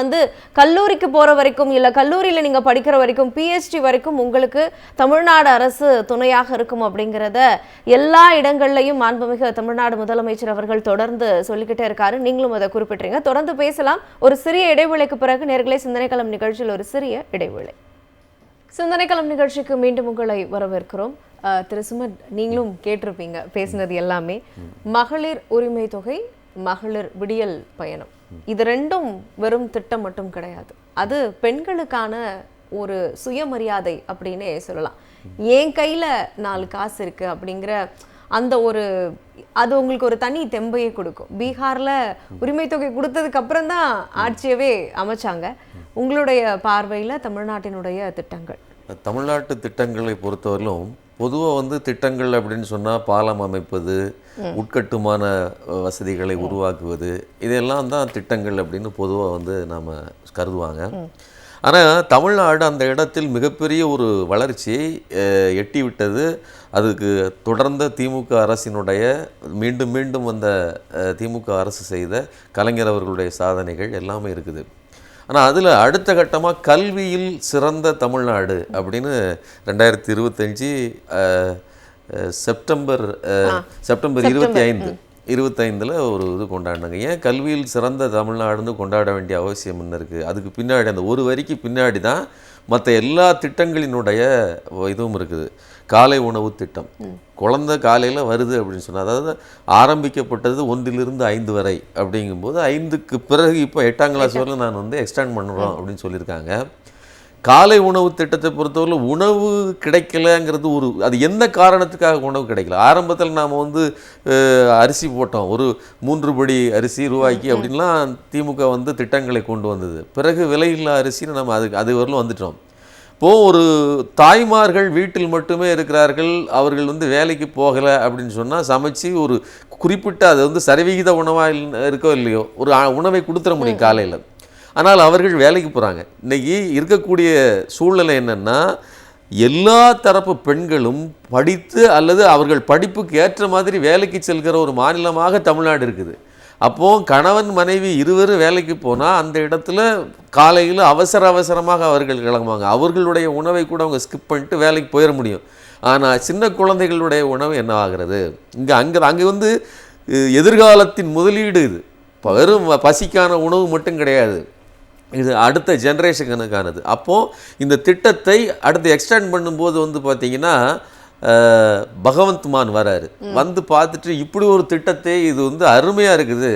கல்லூரிக்கு போற வரைக்கும் இல்ல கல்லூரியில நீங்க படிக்கிற வரைக்கும் பிஹெச்டி வரைக்கும் உங்களுக்கு தமிழ்நாடு அரசு துணையாக இருக்கும் அப்படிங்கிறத எல்லா இடங்கள்லையும் மாண்புமிகு தமிழ்நாடு முதலமைச்சர் அவர்கள் தொடர்ந்து சொல்லிக்கிட்டே இருக்காரு. நீங்களும் அதை குறிப்பிட்டீங்க. தொடர்ந்து பேசலாம். ஒரு சிறிய இடைவேளைக்கு பிறகு நேயர்களே சிந்தனைக்களம் நிகழ்ச்சியில் ஒரு சிறிய இடைவேளை. சிந்தனைக்களம் நிகழ்ச்சிக்கு மீண்டும் உங்களை வரவேற்கிறோம். திரு சுமத், நீங்களும் கேட்டிருப்பீங்க பேசினது எல்லாமே. மகளிர் உரிமை தொகை, மகளிர் விடியல் பயணம், இது ரெண்டும் வெறும் திட்டம் மட்டும் கிடையாது, அது பெண்களுக்கான ஒரு சுயமரியாதை அப்படின்னே சொல்லலாம். என் கையில 4 காசு இருக்கு அப்படிங்கிற அந்த அது உங்களுக்கு ஒரு தனி தெம்பையே கொடுக்கும். பீகார்ல உரிமை தொகை கொடுத்ததுக்கு அப்புறம் தான் ஆட்சியவே அமைச்சாங்க. உங்களுடைய பார்வையில தமிழ்நாட்டினுடைய திட்டங்கள், தமிழ்நாட்டு திட்டங்களை பொறுத்தவரையிலும் பொதுவாக திட்டங்கள் அப்படின்னு சொன்னால் பாலம் அமைப்பது, உட்கட்டுமான வசதிகளை உருவாக்குவது, இதெல்லாம் தான் திட்டங்கள் அப்படின்னு பொதுவாக நாம் கருதுவாங்க. ஆனால் தமிழ்நாடு அந்த இடத்தில் மிகப்பெரிய ஒரு வளர்ச்சியை எட்டிவிட்டது. அதுக்கு தொடர்ந்த திமுக அரசினுடைய மீண்டும் மீண்டும் வந்த திமுக அரசு செய்த கலைஞர் அவர்களுடைய சாதனைகள் எல்லாமே இருக்குது. ஆனால் அதில் அடுத்த கட்டமாக கல்வியில் சிறந்த தமிழ்நாடு அப்படின்னு 2025 செப்டம்பர் 25 ஒரு இது கொண்டாடினாங்க. ஏன் கல்வியில் சிறந்த தமிழ்நாடுன்னு கொண்டாட வேண்டிய அவசியம் என்ன இருக்குது? அதுக்கு பின்னாடி அந்த ஒரு வரிக்கு பின்னாடி தான் மற்ற எல்லா திட்டங்களினுடைய இதுவும் இருக்குது. காலை உணவு திட்டம், குழந்தை காலையில் வருது அப்படின்னு சொன்னால், அதாவது ஆரம்பிக்கப்பட்டது 1 to 5 வரை அப்படிங்கும்போது 5க்கு பிறகு இப்போ 8ஆம் கிளாஸ் வரல நான் எக்ஸ்டெண்ட் பண்ணுறோம் அப்படின்னு சொல்லியிருக்காங்க. காலை உணவு திட்டத்தை பொறுத்தவரை உணவு கிடைக்கலங்கிறது அது எந்த காரணத்துக்காக உணவு கிடைக்கல. ஆரம்பத்தில் நாம் அரிசி போட்டோம், ஒரு 3 படி அரிசி ரூபாய்க்கு அப்படின்லாம் திமுக திட்டங்களை கொண்டு வந்தது. பிறகு விலையில்லா அரிசின்னு நம்ம அது வரலும் வந்துட்டோம். இப்போது ஒரு தாய்மார்கள் வீட்டில் மட்டுமே இருக்கிறார்கள், அவர்கள் வேலைக்கு போகலை அப்படின்னு சொன்னால் சமைச்சு ஒரு குறிப்பிட்ட அது சரிவிகித உணவாக இருக்கோ இல்லையோ ஒரு உணவை கொடுத்துட முடியும் காலையில். ஆனால் அவர்கள் வேலைக்கு போகிறாங்க. இன்றைக்கி இருக்கக்கூடிய சூழ்நிலை என்னென்னா, எல்லா தரப்பு பெண்களும் படித்து அல்லது அவர்கள் படிப்புக்கு ஏற்ற மாதிரி வேலைக்கு செல்கிற ஒரு மாநிலமாக தமிழ்நாடு இருக்குது. அப்போது கணவன் மனைவி இருவரும் வேலைக்கு போனால் அந்த இடத்துல காலையில் அவசரமாக அவர்கள் கிளம்புவாங்க. அவர்களுடைய உணவை கூட அவங்க ஸ்கிப் பண்ணிட்டு வேலைக்கு போயிட முடியும். ஆனால் சின்ன குழந்தைகளுடைய உணவு என்ன ஆகிறது? அங்கே எதிர்காலத்தின் முதலீடு இது. வெறும் பசிக்கான உணவு மட்டும் கிடையாது, இது அடுத்த ஜென்ரேஷனுக்கானது. அப்போது இந்த திட்டத்தை அடுத்து எக்ஸ்டெண்ட் பண்ணும்போது பார்த்திங்கன்னா பகவந்த் மான் வராரு, பார்த்துட்டு இப்படி ஒரு திட்டத்தை இது அருமையாக இருக்குது,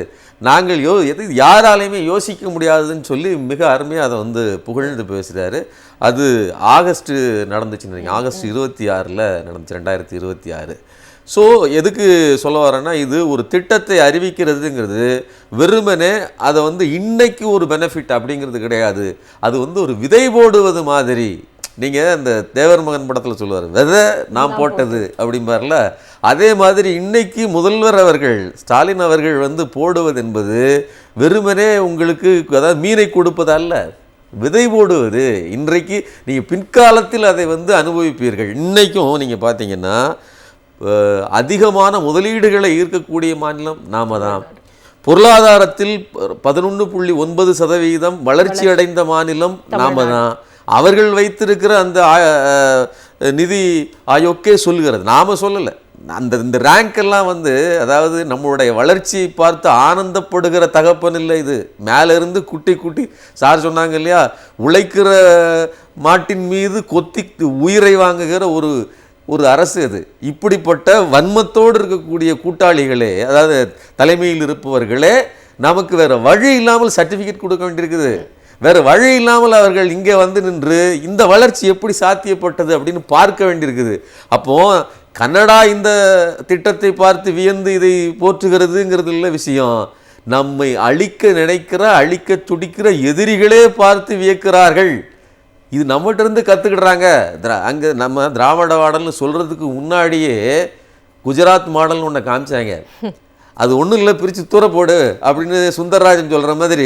நாங்கள் யாராலையுமே யோசிக்க முடியாதுன்னு சொல்லி மிக அருமையாக அதை புகழ்ந்து பேசுகிறாரு. அது ஆகஸ்ட் நடந்துச்சுன்னு, ஆகஸ்ட் 26 நடந்துச்சு, 2026. ஸோ எதுக்கு சொல்ல வரேன்னா, இது ஒரு திட்டத்தை அறிவிக்கிறதுங்கிறது வெறுமனே அதை இன்னைக்கு ஒரு பெனிஃபிட் அப்படிங்கிறது கிடையாது. அது ஒரு விதை போடுவது மாதிரி. நீங்கள் இந்த தேவர் மகன் படத்தில் சொல்லுவார், விதை நான் போட்டது அப்படிம்பார்ல, அதே மாதிரி இன்னைக்கு முதல்வர் அவர்கள் ஸ்டாலின் அவர்கள் வந்து போடுவது என்பது வெறுமனே உங்களுக்கு அதாவது மீனை கொடுப்பது அல்ல, விதை போடுவது. இன்றைக்கு நீங்கள் பிற்காலத்தில் அதை வந்து அனுபவிப்பீர்கள். இன்னைக்கும் நீங்கள் பார்த்தீங்கன்னா அதிகமான முதலீடுகளை ஈர்க்கக்கூடிய மாநிலம் நாம தான். பொருளாதாரத்தில் 11.9% வளர்ச்சி அடைந்த மாநிலம் நாம தான். அவர்கள் வைத்திருக்கிற அந்த நிதி ஆயோக்கே சொல்லுகிறது, நாம சொல்லலை. இந்த ரேங்க் எல்லாம் வந்து அதாவது நம்மளுடைய வளர்ச்சியை பார்த்து ஆனந்தப்படுகிற தகப்பன் இல்லை. இது மேலே இருந்து குட்டி குட்டி சார் சொன்னாங்க இல்லையா, உழைக்கிற மாட்டின் மீது கொத்தி உயிரை வாங்குகிற ஒரு அரசு அது. இப்படிப்பட்ட வன்மத்தோடு இருக்கக்கூடிய கூட்டாளிகளே, அதாவது தலைமையில் இருப்பவர்களே, நமக்கு வேற வழி இல்லாமல் சர்டிஃபிகேட் கொடுக்க வேண்டியிருக்குது. வேற வழி இல்லாமல் அவர்கள் இங்கே வந்து நின்று இந்த வளர்ச்சி எப்படி சாத்தியப்பட்டது அப்படின்னு பார்க்க வேண்டியிருக்குது. அப்போ கனடா இந்த திட்டத்தை பார்த்து வியந்து இதை போற்றுகிறதுங்கிறது இல்லை விஷயம். நம்மை அழிக்க நினைக்கிற, அழிக்க துடிக்கிற எதிரிகளே பார்த்து வியக்கிறார்கள். இது நம்மகிட்ட இருந்து கற்றுக்கிடுறாங்க. அங்கே நம்ம திராவிட மாடல்னு சொல்கிறதுக்கு முன்னாடியே குஜராத் மாடல்னு ஒன்று காமிச்சாங்க. அது ஒன்றும் இல்லை, பிரித்து தூர போடு அப்படின்னு சுந்தரராஜன் சொல்கிற மாதிரி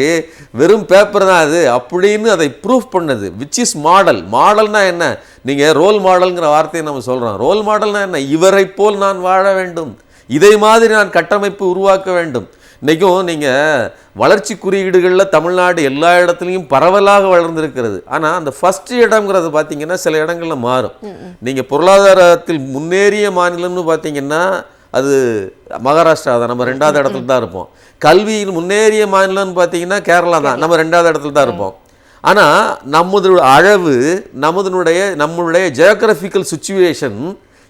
வெறும் பேப்பர் தான் அது அப்படின்னு அதை ப்ரூஃப் பண்ணது. Which is model. மாடல்னா என்ன? நீங்கள் ரோல் மாடல்ங்கிற வார்த்தையை நம்ம சொல்கிறோம். ரோல் மாடல்னா என்ன? இவரை போல் நான் வாழ வேண்டும், இதை மாதிரி நான் கட்டமைப்பு உருவாக்க வேண்டும். இன்றைக்கும் நீங்கள் வளர்ச்சி குறியீடுகளில் தமிழ்நாடு எல்லா இடத்துலையும் பரவலாக வளர்ந்துருக்கிறது. ஆனால் அந்த ஃபஸ்ட் இடம்ங்கிறது பார்த்தீங்கன்னா சில இடங்களில் மாறும். நீங்கள் பொருளாதாரத்தில் முன்னேறிய மாநிலம்னு பார்த்தீங்கன்னா அது மகாராஷ்டிரா தான், நம்ம 2வது இடத்துல தான் இருப்போம். கல்வியில் முன்னேறிய மாநிலம்னு பார்த்தீங்கன்னா கேரளா தான், நம்ம 2வது இடத்துல தான் இருப்போம். ஆனால் அளவு நம்மளுடைய ஜியோகிராஃபிக்கல் சுச்சுவேஷன்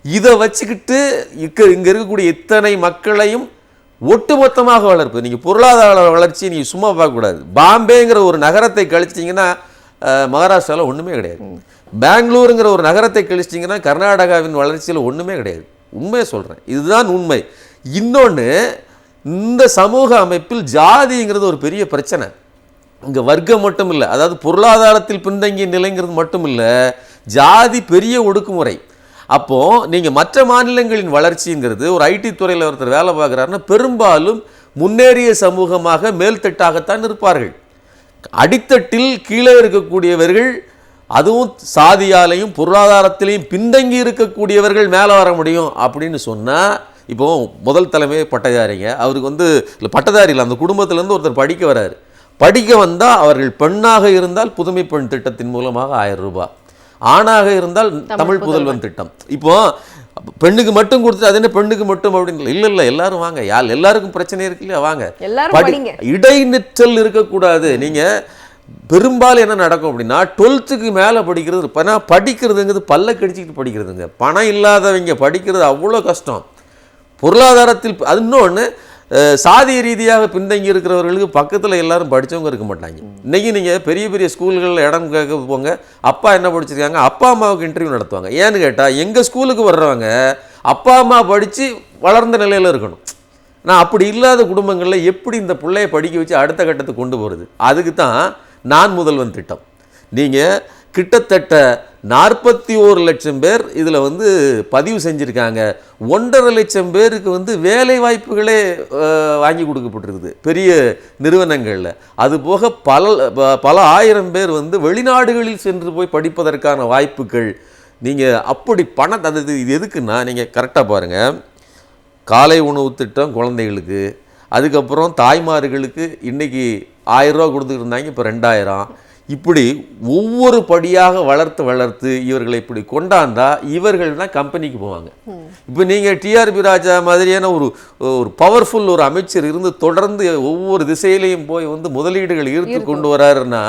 இதை வச்சுக்கிட்டு இங்கே இருக்கக்கூடிய இத்தனை மக்களையும் ஒட்டுமொத்தமாக வளர்ப்பு. நீங்கள் பொருளாதார வளர்ச்சி நீங்கள் சும்மா பார்க்கக்கூடாது. பாம்பேங்கிற ஒரு நகரத்தை கழிச்சிட்டிங்கன்னா மகாராஷ்டிராவில் ஒன்றுமே கிடையாது. பெங்களூருங்கிற ஒரு நகரத்தை கழிச்சிட்டிங்கன்னா கர்நாடகாவின் வளர்ச்சியில் ஒன்றுமே கிடையாது. உண்மையை சொல்கிறேன், இதுதான் உண்மை. இன்னொன்று, இந்த சமூக அமைப்பில் ஜாதிங்கிறது ஒரு பெரிய பிரச்சனை. இங்கே வர்க்கம் மட்டும் இல்லை, அதாவது பொருளாதாரத்தில் பின்தங்கிய நிலைங்கிறது மட்டும் இல்லை, ஜாதி பெரிய ஒடுக்குமுறை. அப்போது நீங்கள் மற்ற மாநிலங்களின் வளர்ச்சிங்கிறது, ஒரு ஐடி துறையில் ஒருத்தர் வேலை பார்க்குறாருன்னா பெரும்பாலும் முன்னேறிய சமூகமாக மேல்தட்டாகத்தான் இருப்பார்கள். அடித்தட்டில் கீழே இருக்கக்கூடியவர்கள், அதுவும் சாதியாலையும் பொருளாதாரத்திலையும் பின்தங்கி இருக்கக்கூடியவர்கள் மேலே வர முடியும் அப்படின்னு சொன்னால், இப்போ முதல் தலைமை பட்டதாரிங்க, அவருக்கு வந்து இல்லை பட்டதாரியில் அந்த குடும்பத்திலேருந்து ஒருத்தர் படிக்க வர்றாரு. படிக்க வந்தால் அவர்கள் பெண்ணாக இருந்தால் புதுமை பெண் திட்டத்தின் மூலமாக 1000 ரூபாய், ஆணாக இருந்தால் தமிழ் புதல்வன் திட்டம். இப்போ பெண்ணுக்கு மட்டும் கொடுத்துட்டு அது என்ன பெண்ணுக்கு மட்டும் அப்படின்னு இல்லை, எல்லாரும் வாங்க, எல்லாருக்கும் பிரச்சனை இருக்கு இல்லையா, வாங்க. இடைநிற்றல் இருக்கக்கூடாது. நீங்கள் பெரும்பாலும் என்ன நடக்கும் அப்படின்னா 12க்கு மேலே படிக்கிறது, படிக்கிறதுங்கிறது பல்ல கடிச்சிக்கிட்டு படிக்கிறதுங்க. பணம் இல்லாதவங்க படிக்கிறது அவ்வளோ கஷ்டம். பொருளாதாரத்தில் அது இன்னொன்று, சாதிய ரீதியாக பின்தங்கி இருக்கிறவர்களுக்கு பக்கத்தில் எல்லாரும் படித்தவங்க இருக்க மாட்டாங்க. இன்றைக்கி நீங்கள் பெரிய பெரிய ஸ்கூல்களில் இடம் கேட்க போங்க, அப்பா என்ன படிச்சிருக்காங்க, அப்பா அம்மாவுக்கு இன்டர்வியூ நடத்துவாங்க. ஏன்னு கேட்டால் எங்கள் ஸ்கூலுக்கு வர்றவங்க அப்பா அம்மா படித்து வளர்ந்த நிலையில் இருக்கணும். நான் அப்படி இல்லாத குடும்பங்களில் எப்படி இந்த பிள்ளையை படிக்க வச்சு அடுத்த கட்டத்துக்கு கொண்டு போகிறது? அதுக்கு தான் நான் முதல்வன் திட்டம். நீங்கள் கிட்டத்தட்ட 41 லட்சம் பேர் இதில் வந்து பதிவு செஞ்சுருக்காங்க. 1.5 லட்சம் பேருக்கு வந்து வேலை வாய்ப்புகளே வாங்கி கொடுக்கப்பட்டிருக்குது பெரிய நிறுவனங்களில். அதுபோக பல ஆயிரம் பேர் வந்து வெளிநாடுகளில் சென்று போய் படிப்பதற்கான வாய்ப்புகள். நீங்கள் அப்படி அது இது எதுக்குன்னா, நீங்கள் கரெக்டாக பாருங்கள், காலை உணவு திட்டம் குழந்தைகளுக்கு, அதுக்கப்புறம் தாய்மார்களுக்கு இன்றைக்கி 1000 ரூபா கொடுத்துட்டு இருந்தாங்க, இப்போ 2000. இப்படி ஒவ்வொரு படியாக வளர்த்து இவர்களை இப்படி கொண்டாந்தா இவர்கள் தான் கம்பெனிக்கு போவாங்க. இப்போ நீங்கள் டிஆர்பி ராஜா மாதிரியான ஒரு பவர்ஃபுல் ஒரு அமைச்சர் இருந்து தொடர்ந்து ஒவ்வொரு திசையிலையும் போய் வந்து முதலீடுகள் ஈர்த்து கொண்டு வராருன்னா,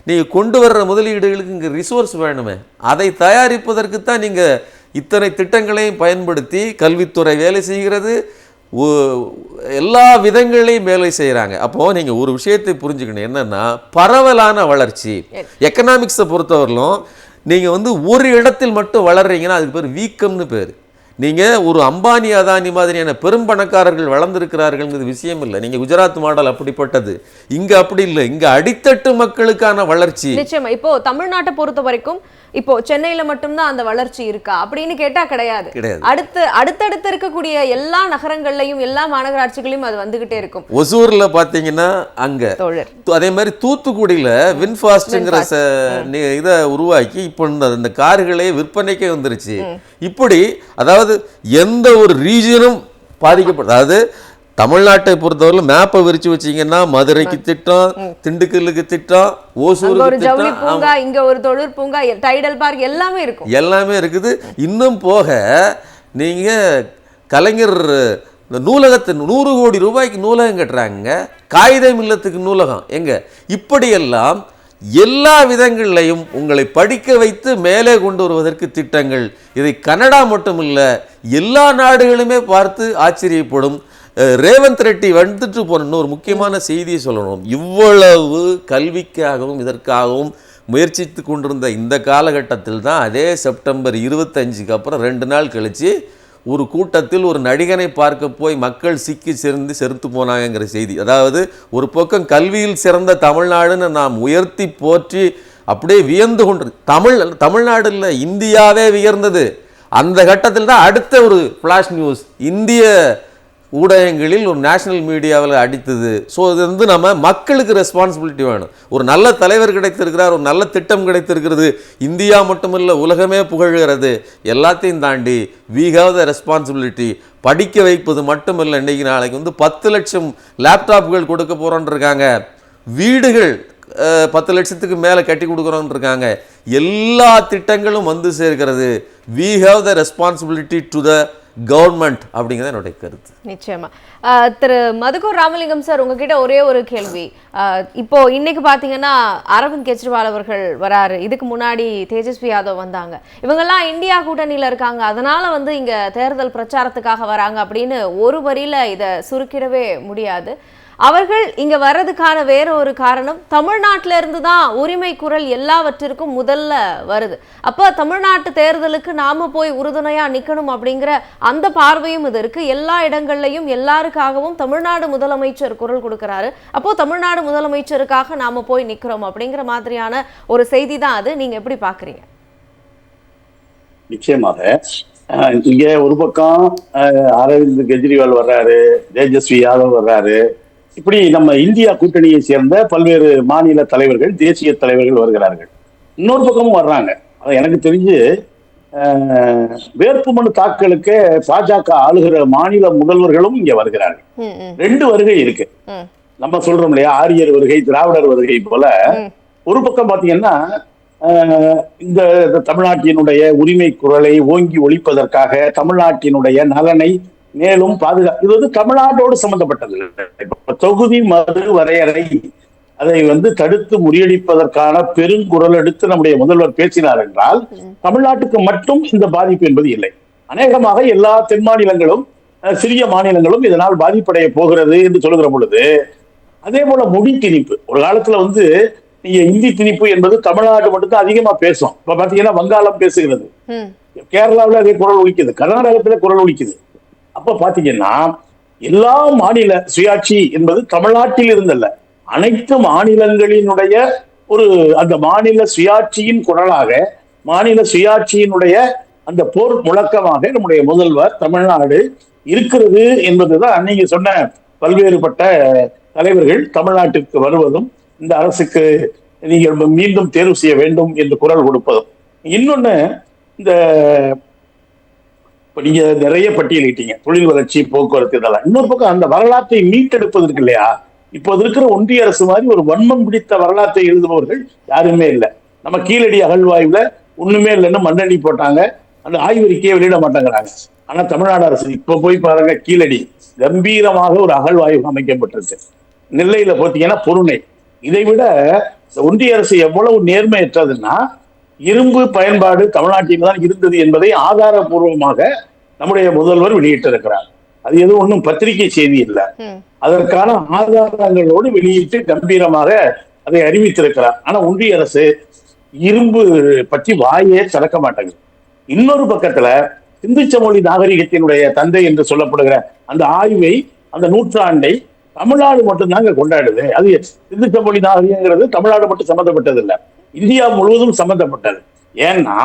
நீங்கள் கொண்டு வர்ற முதலீடுகளுக்கு இங்கே ரிசோர்ஸ் வேணுமே. அதை தயாரிப்பதற்கு தான் நீங்கள் இத்தனை திட்டங்களையும் பயன்படுத்தி கல்வித்துறை வேலை செய்கிறது, எல்லா விதங்களையும் வேலை செய்கிறாங்க. அப்போது நீங்கள் ஒரு விஷயத்தை புரிஞ்சுக்கணும், என்னென்னா பரவலான வளர்ச்சி. எக்கனாமிக்ஸை பொறுத்தவரையிலும் நீங்கள் வந்து ஒரு இடத்தில் மட்டும் வளர்றீங்கன்னா அதுக்கு பேர் வீக்கம்னு பேர். நீங்க ஒரு அம்பானி அதானி மாதிரியான பெரும் பணக்காரர்கள் வளர்ந்திருக்கிறார்கள் விஷயம் இல்லை. நீங்க குஜராத் மாடல் அப்படிப்பட்டது, இங்க அப்படி இல்லை. இங்க அடித்தட்டு மக்களுக்கான வளர்ச்சி. நிச்சயமா. இப்போ தமிழ்நாட்டை பொறுத்த வரைக்கும் இப்போ சென்னையில மட்டும்தான் அந்த வளர்ச்சி இருக்கா அப்படின்னு கேட்டா கிடையாது. அடுத்தடுத்து இருக்கக்கூடிய எல்லா நகரங்கள்லயும் எல்லா மாநகராட்சிகளையும் அது வந்துகிட்டே இருக்கும். ஒசூர்ல பாத்தீங்கன்னா அங்க, அதே மாதிரி தூத்துக்குடியில வின்ஃபாஸ்ட்ங்கிற இதை உருவாக்கி இப்போ இந்த கார்களே விற்பனைக்கே வந்துருச்சு. இப்படி அதாவது எந்த ஒரு ரீஜனும் பாதிக்கப்படும். அதாவது தமிழ்நாட்டை பொறுத்தவரை மேப்பை விரிச்சு வச்சீங்கன்னா மதுரைக்கு திட்டம், திண்டுக்கல்லுக்கு திட்டம், ஓசூருக்கு திட்டம், இங்க ஒரு தொழில் பூங்கா, டைடல் பார்க் எல்லாமே இருக்கும், எல்லாமே இருக்குது. இன்னும் போக நீங்க கலைஞர் நூலகத்தை 100 கோடி ரூபாய்க்கு நூலகம் கட்டுறாங்க, காகிதம் இல்லத்துக்கு நூலகம் எங்க. இப்படியெல்லாம் எல்லா விதங்களையும் உங்களை படிக்க வைத்து மேலே கொண்டு வருவதற்கு திட்டங்கள். இதை கனடா மட்டுமில்ல எல்லா நாடுகளுமே பார்த்து ஆச்சரியப்படும். ரேவந்த் ரெட்டி வந்துட்டு போன ஒரு முக்கியமான செய்தியை சொல்லணும். இவ்வளவு கல்விக்காகவும் இதற்காகவும் முயற்சித்து கொண்டிருந்த இந்த காலகட்டத்தில் தான் அதே செப்டம்பர் 25க்கு அப்புறம் 2 நாள் கழித்து ஒரு கூட்டத்தில் ஒரு நடிகனை பார்க்க போய் மக்கள் சிக்கி செருத்து போனாங்கிற செய்தி. அதாவது ஒரு பக்கம் கல்வியில் சிறந்த தமிழ்நாடுன்னு நாம் உயர்த்தி போற்றி அப்படியே வியந்து கொண்டு தமிழ்நாடு இல்லை இந்தியாவே வியர்ந்தது. அந்த கட்டத்தில் தான் அடுத்த ஒரு ஃப்ளாஷ் நியூஸ் இந்திய ஊடகங்களில் ஒரு நேஷனல் மீடியாவில் அடித்தது. ஸோ இது வந்து நம்ம மக்களுக்கு ரெஸ்பான்சிபிலிட்டி வேணும். ஒரு நல்ல தலைவர் கிடைத்திருக்கிறார், ஒரு நல்ல திட்டம் கிடைத்திருக்கிறது, இந்தியா மட்டுமல்ல உலகமே புகழ்கிறது. எல்லாத்தையும் தாண்டி we have the responsibility. படிக்க வைப்பது மட்டுமல்ல, இன்றைக்கி நாளைக்கு வந்து 10 லட்சம் லேப்டாப்புகள் கொடுக்க போகிறோன்னு இருக்காங்க, வீடுகள் 10 லட்சத்துக்கு மேலே கட்டி கொடுக்குறோன்னு இருக்காங்க. எல்லா திட்டங்களும் வந்து சேர்க்கிறது. we have the responsibility to the government அப்படிங்கிறத என்னுடைய கருத்து. நிச்சயமா. திரு மதுக்கூர் ராமலிங்கம் சார், உங்ககிட்ட ஒரே ஒரு கேள்வி. இப்போ இன்னைக்கு பாத்தீங்கன்னா அரவிந்த் கெஜ்ரிவால் அவர்கள் வராரு, இதுக்கு முன்னாடி தேஜஸ்வி யாதவ் வந்தாங்க, இவங்கெல்லாம் இந்தியா கூட்டணியில இருக்காங்க, அதனால வந்து இங்க தேர்தல் பிரச்சாரத்துக்காக வராங்க அப்படின்னு ஒரு வரியில இதை சுருக்கிடவே முடியாது. அவர்கள் இங்க வர்றதுக்கான வேற ஒரு காரணம், தமிழ்நாட்டில இருந்து தான் உரிமை குரல் எல்லாவற்றிற்கும் முதல்ல வருது. அப்ப தமிழ்நாட்டு தேர்தலுக்கு நாம போய் உறுதுணையா நிக்கணும் அப்படிங்கிற அந்த பார்வையும் இது இருக்கு. எல்லா இடங்கள்லையும் எல்லாருக்காகவும் தமிழ்நாடு முதலமைச்சர் குரல் கொடுக்கிறாரு, அப்போ தமிழ்நாடு முதலமைச்சருக்காக நாம போய் நிக்கிறோம் அப்படிங்கிற மாதிரியான ஒரு செய்தி தான் அது. நீங்க எப்படி பாக்குறீங்க? நிச்சயமாக இங்க ஒரு பக்கம் அரவிந்த் கெஜ்ரிவால் வர்றாரு, தேஜஸ்வி யாதவ் வர்றாரு, இப்படி நம்ம இந்தியா கூட்டணியை சேர்ந்த பல்வேறு மாநில தலைவர்கள், தேசிய தலைவர்கள் வருகிறார்கள். இன்னொரு பக்கமும் வர்றாங்க. எனக்கு தெரிஞ்சு வேட்புமனு தாக்கலுக்கு பாஜக ஆளுகிற மாநில முதல்வர்களும் இங்க வருகிறார்கள். 2 வருகை இருக்கு. நம்ம சொல்றோம் இல்லையா, ஆரியர் வருகை, திராவிடர் வருகை போல. ஒரு பக்கம் பாத்தீங்கன்னா இந்த தமிழ்நாட்டினுடைய உரிமை குரலை ஓங்கி ஒழிப்பதற்காக, தமிழ்நாட்டினுடைய நலனை மேலும் பாதுகாப்பு, இது வந்து தமிழ்நாட்டோடு சம்பந்தப்பட்டது. தொகுதி மறு வரையறை அதை வந்து தடுத்து முறியடிப்பதற்கான பெருங்குரல் எடுத்து நம்முடைய முதல்வர் பேசினார் என்றால் தமிழ்நாட்டுக்கு மட்டும் இந்த பாதிப்பு என்பது இல்லை. அநேகமாக எல்லா தென் மாநிலங்களும் சிறிய மாநிலங்களும் இதனால் பாதிப்படைய போகிறது என்று சொல்லுகிற பொழுது, அதே போல மொழி திணிப்பு. ஒரு காலத்துல வந்து நீங்க இந்தி திணிப்பு என்பது தமிழ்நாடு மட்டும்தான் அதிகமா பேசும். இப்ப பாத்தீங்கன்னா வங்காளம் பேசுகிறது, கேரளாவில் அதே குரல் ஒலிக்குது, கர்நாடகத்துல குரல் ஒலிக்குது. அப்ப பாத்தீங்கன்னா எல்லா மாநில சுயாட்சி என்பது தமிழ்நாட்டில் இருந்தல்ல, அனைத்து மாநிலங்களினுடைய ஒரு அந்த மாநில சுயாட்சியின் குரலாக, மாநில சுயாட்சியினுடைய அந்த போர் முழக்கமாக நம்முடைய முதல்வர் தமிழ்நாடு இருக்கிறது என்பதுதான் நீங்க சொன்ன பல்வேறுபட்ட தலைவர்கள் தமிழ்நாட்டிற்கு வருவதும், இந்த அரசுக்கு நீங்கள் மீண்டும் தேர்வு செய்ய வேண்டும் என்று குரல் கொடுப்பதும். இன்னொன்னு, இந்த நீங்க நிறைய பட்டியலிட்டீங்க, தொழில் வளர்ச்சி, போக்குவரத்து, இதெல்லாம். இன்னொரு பக்கம் அந்த வரலாற்றை மீட்டெடுப்பதற்கு இல்லையா, இப்போது இருக்கிற ஒன்றிய அரசு மாதிரி ஒரு வன்மம் பிடித்த வரலாற்றை எழுதுபவர்கள் யாருமே இல்லை. நம்ம கீழடி அகழ்வாய்வுல ஒண்ணுமே இல்லைன்னு மண்ணெண்ணி போட்டாங்க, அந்த ஆய்வறிக்கையை வெளியிட மாட்டேங்கிறாங்க. ஆனா தமிழ்நாடு அரசு இப்ப போய் பாருங்க, கீழடி கம்பீரமாக ஒரு அகழ்வாய்வு அமைக்கப்பட்டிருக்கு. நெல்லையில போத்தீங்கன்னா பொருணை. இதை விட ஒன்றிய அரசு எவ்வளவு நேர்மையற்றதுன்னா, இரும்பு பயன்பாடு தமிழ்நாட்டில் தான் இருந்தது என்பதை ஆதாரபூர்வமாக நம்முடைய முதல்வர் வெளியிட்டிருக்கிறார். அது எதுவும் ஒன்றும் பத்திரிகை செய்தி இல்லை, அதற்கான ஆதாரங்களோடு வெளியிட்டு கம்பீரமாக அதை அறிவித்திருக்கிறார். ஆனா ஒன்றிய அரசு இரும்பு பற்றி வாயே திறக்க மாட்டாங்க. இன்னொரு பக்கத்துல சிந்து சமவெளி நாகரிகத்தினுடைய தந்தை என்று சொல்லப்படுகிற அந்த ஆய்வை, அந்த நூற்றாண்டை தமிழ்நாடு மட்டும்தாங்க கொண்டாடுது. அது சிந்து சமவெளி நாகரிகங்கிறது தமிழ்நாடு மட்டும் சம்பந்தப்பட்டது இல்லை, இந்தியா முழுவதும் சம்பந்தப்பட்டது. ஏன்னா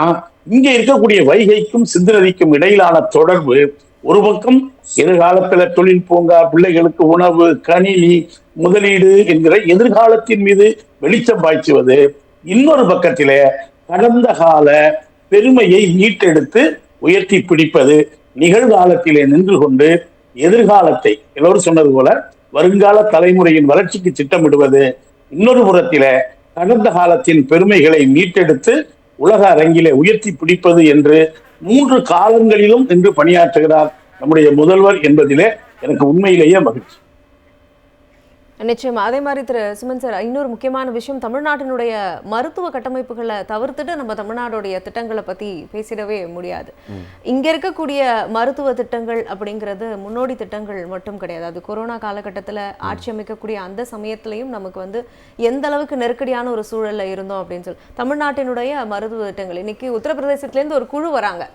இங்க இருக்கக்கூடிய வைகைக்கும் சிந்து நதிக்கும் இடையிலான தொடர்பு, ஒரு பக்கம் எதிர்காலத்துல தொழில் பூங்கா, பிள்ளைகளுக்கு உணவு, கணினி, முதலீடு என்கிற எதிர்காலத்தின் மீது வெளிச்சம் பாய்ச்சுவது, இன்னொரு பக்கத்திலே கடந்த கால பெருமையை மீட்டெடுத்து உயர்த்தி பிடிப்பது, நிகழ்காலத்திலே நின்று கொண்டு எதிர்காலத்தை எல்லோரும் சொன்னது போல வருங்கால தலைமுறையின் வளர்ச்சிக்கு திட்டமிடுவது, இன்னொரு புறத்தில கடந்த காலத்தின் பெருமைகளை மீட்டெடுத்து உலக அரங்கிலே உயர்த்தி பிடிப்பது என்று 3 காலங்களிலும் நின்று பணியாற்றுகிறார் நம்முடைய முதல்வர் என்பதிலே எனக்கு உண்மையிலேயே மகிழ்ச்சி. நிச்சயமா. அதே மாதிரி திரு சுமன் சார், இன்னொரு முக்கியமான விஷயம், தமிழ்நாட்டினுடைய மருத்துவ கட்டமைப்புகளை தவிர்த்துட்டு நம்ம தமிழ்நாடுடைய திட்டங்களை பத்தி பேசிடவே முடியாது. இங்க இருக்கக்கூடிய மருத்துவ திட்டங்கள் அப்படிங்கிறது முன்னோடி திட்டங்கள் மட்டும் கிடையாது. அது கொரோனா காலகட்டத்தில் ஆட்சி அமைக்கக்கூடிய அந்த சமயத்திலையும் நமக்கு வந்து எந்த அளவுக்கு நெருக்கடியான ஒரு சூழல்ல இருந்தோம் அப்படின்னு சொல்லி தமிழ்நாட்டினுடைய மருத்துவ திட்டங்கள், இன்னைக்கு உத்தரப்பிரதேசத்துலேருந்து ஒரு குழு வராங்க,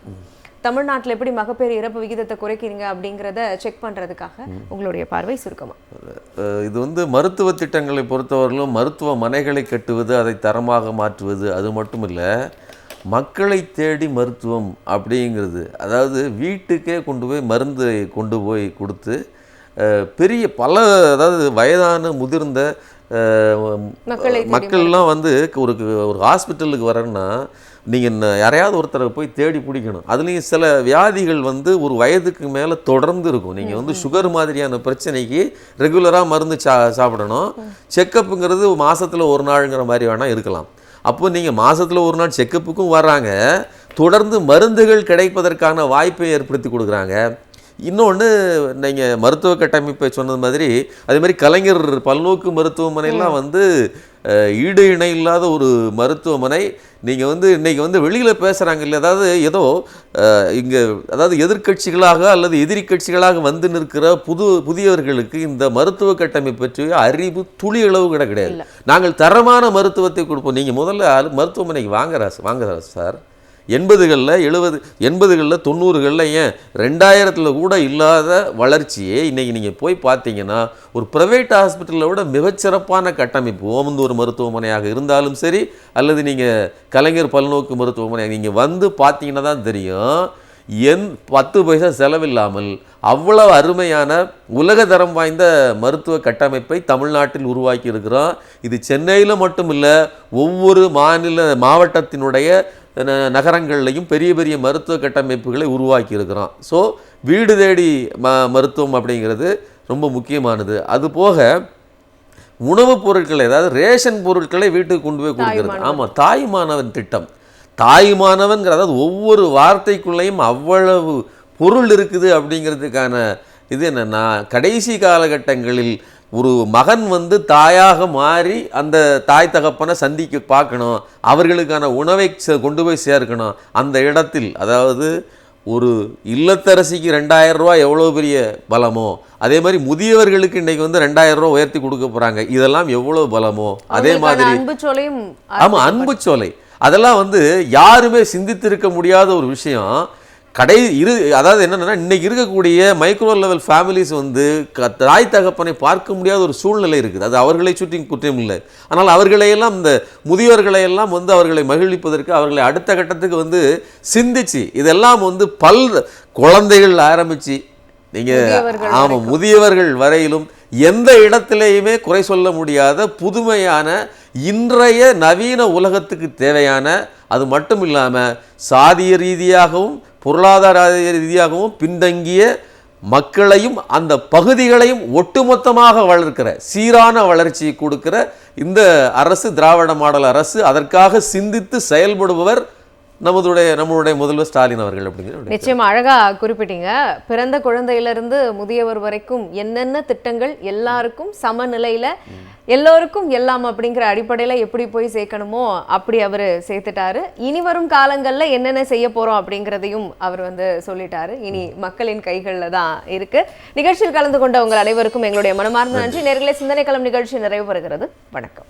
தமிழ்நாட்டில் எப்படி மகப்பேறு இறப்பு விகிதத்தை குறைக்கிறீங்க அப்படிங்கிறத செக் பண்ணுறதுக்காக. உங்களுடைய பார்வை சுருக்கமா? இது வந்து மருத்துவ திட்டங்களை பொறுத்தவரையிலும் மருத்துவமனைகளை கட்டுவது, அதை தரமாக மாற்றுவது, அது மட்டும் இல்லை, மக்களை தேடி மருத்துவம் அப்படிங்கிறது, அதாவது வீட்டுக்கே கொண்டு போய் மருந்து கொண்டு போய் கொடுத்து பெரிய பல, அதாவது வயதான முதிர்ந்த மக்கள்லாம் வந்து ஒரு ஹாஸ்பிட்டலுக்கு வரேன்னா நீங்கள் யாரையாவது ஒருத்தரை போய் தேடி பிடிக்கணும். அதுலேயும் சில வியாதிகள் வந்து ஒரு வயதுக்கு மேலே தொடர்ந்து இருக்கும். நீங்கள் வந்து சுகர் மாதிரியான பிரச்சனைக்கு ரெகுலராக மருந்து சாப்பிடணும். செக்கப்புங்கிறது மாதத்தில் ஒரு நாளுங்கிற மாதிரி வேணால் இருக்கலாம். அப்போ நீங்கள் மாதத்தில் ஒரு நாள் செக்கப்புக்கும் வர்றாங்க, தொடர்ந்து மருந்துகள் கிடைப்பதற்கான வாய்ப்பை ஏற்படுத்தி கொடுக்குறாங்க. இன்னொன்று, நீங்கள் மருத்துவ கட்டமைப்பை சொன்னது மாதிரி, அதே மாதிரி கலைஞர் பல்நோக்கு மருத்துவமனைலாம் வந்து ஈடு இணை இல்லாத ஒரு மருத்துவமனை. நீங்கள் வந்து இன்றைக்கி வந்து வெளியில் பேசுகிறாங்க இல்லை, அதாவது ஏதோ இங்கே, அதாவது எதிர்கட்சிகளாக அல்லது எதிரி கட்சிகளாக வந்து நிற்கிற புதியவர்களுக்கு இந்த மருத்துவ கட்டமைப்பு பற்றிய அறிவு துளி அளவு கூட கிடையாது. நாங்கள் தரமான மருத்துவத்தை கொடுப்போம். நீங்கள் முதல்ல மருத்துவமனைக்கு வாங்குறா சார். 80களில் 80களில் 90களில் ஏன் 2000 கூட இல்லாத வளர்ச்சியே இன்றைக்கி நீங்கள் போய் பார்த்தீங்கன்னா ஒரு ப்ரைவேட் ஹாஸ்பிட்டலில் விட மிகச்சிறப்பான கட்டமைப்பு, ஓமந்தூர் மருத்துவமனையாக இருந்தாலும் சரி, அல்லது நீங்கள் கலைஞர் பல்நோக்கு மருத்துவமனையாக நீங்கள் வந்து பார்த்தீங்கன்னா தான் தெரியும், 10 பைசா செலவில்லாமல் அவ்வளவு அருமையான உலக தரம் வாய்ந்த மருத்துவ கட்டமைப்பை தமிழ்நாட்டில் உருவாக்கி இருக்கிறோம். இது சென்னையில் மட்டும் இல்லை, ஒவ்வொரு மாவட்டத்தினுடைய நகரங்கள்லையும் பெரிய பெரிய மருத்துவ கட்டமைப்புகளை உருவாக்கி இருக்கிறோம். ஸோ வீடு தேடி மருத்துவம் அப்படிங்கிறது ரொம்ப முக்கியமானது. அதுபோக உணவுப் பொருட்களை, அதாவது ரேஷன் பொருட்களை வீட்டுக்கு கொண்டு போய் கொடுக்கிறது. ஆமாம், தாய்மானவன் திட்டம். தாய்மானவன்கிற, அதாவது ஒவ்வொரு வார்த்தைக்குள்ளேயும் அவ்வளவு பொருள் இருக்குது அப்படிங்கிறதுக்கான இது என்னென்னா, கடைசி காலகட்டங்களில் ஒரு மகன் வந்து தாயாக மாறி அந்த தாய் தகப்பனை சந்திக்க பார்க்கணும், அவர்களுக்கான உணவை கொண்டு போய் சேர்க்கணும். அந்த இடத்தில், அதாவது ஒரு இல்லத்தரசிக்கு 2000 ரூபா எவ்வளோ பெரிய பலமோ, அதே மாதிரி முதியவர்களுக்கு இன்றைக்கி வந்து 2000 ரூபா உயர்த்தி கொடுக்க போகிறாங்க, இதெல்லாம் எவ்வளோ பலமோ. அதே மாதிரி ஆமாம், அன்புச்சோலை, அதெல்லாம் வந்து யாருமே சிந்தித்திருக்க முடியாத ஒரு விஷயம். அதாவது என்னென்னா, இன்றைக்கி இருக்கக்கூடிய மைக்ரோ லெவல் ஃபேமிலிஸ் வந்து தாய் தகப்பனை பார்க்க முடியாத ஒரு சூழ்நிலை இருக்குது. அது அவர்களை சுற்றி குற்றம் இல்லை. ஆனால் அவர்களையெல்லாம், இந்த முதியோர்களையெல்லாம் வந்து அவர்களை மகிழ்விப்பதற்கு, அவர்களை அடுத்த கட்டத்துக்கு வந்து சிந்திச்சு, இதெல்லாம் வந்து குழந்தைகள் ஆரம்பித்து நீங்கள் ஆமாம் முதியவர்கள் வரையிலும் எந்த இடத்திலேயுமே குறை சொல்ல முடியாத புதுமையான இன்றைய நவீன உலகத்துக்கு தேவையான, அது மட்டும் இல்லாமல் சாதிய ரீதியாகவும் பொருளாதார ரீதியாகவும் பின்தங்கிய மக்களையும் அந்த பகுதிகளையும் ஒட்டுமொத்தமாக வளர்க்கிற சீரான வளர்ச்சியை கொடுக்கிற இந்த அரசு, திராவிட மாடல் அரசு, அதற்காக சிந்தித்து செயல்படுபவர் நம்மளுடைய முதல்வர் ஸ்டாலின் அவர்கள். அப்படிங்கிற நிச்சயமா அழகா குறிப்பிட்டீங்க. பிறந்த குழந்தையிலிருந்து முதியவர் வரைக்கும் என்னென்ன திட்டங்கள் எல்லாருக்கும் சமநிலையில, எல்லோருக்கும் எல்லாம் அப்படிங்கிற அடிப்படையில எப்படி போய் சேர்க்கணுமோ அப்படி அவர் சேர்த்துட்டாரு. இனி வரும் காலங்கள்ல என்னென்ன செய்ய போறோம் அப்படிங்கிறதையும் அவர் வந்து சொல்லிட்டாரு. இனி மக்களின் கைகள்ல தான் இருக்கு. நிகழ்ச்சியில் கலந்து கொண்ட உங்கள் அனைவருக்கும் எங்களுடைய மனமார்ந்த நன்றி. நேர்களே, சிந்தனை களம் நிகழ்ச்சி நிறைவு பெறுகிறது. வணக்கம்.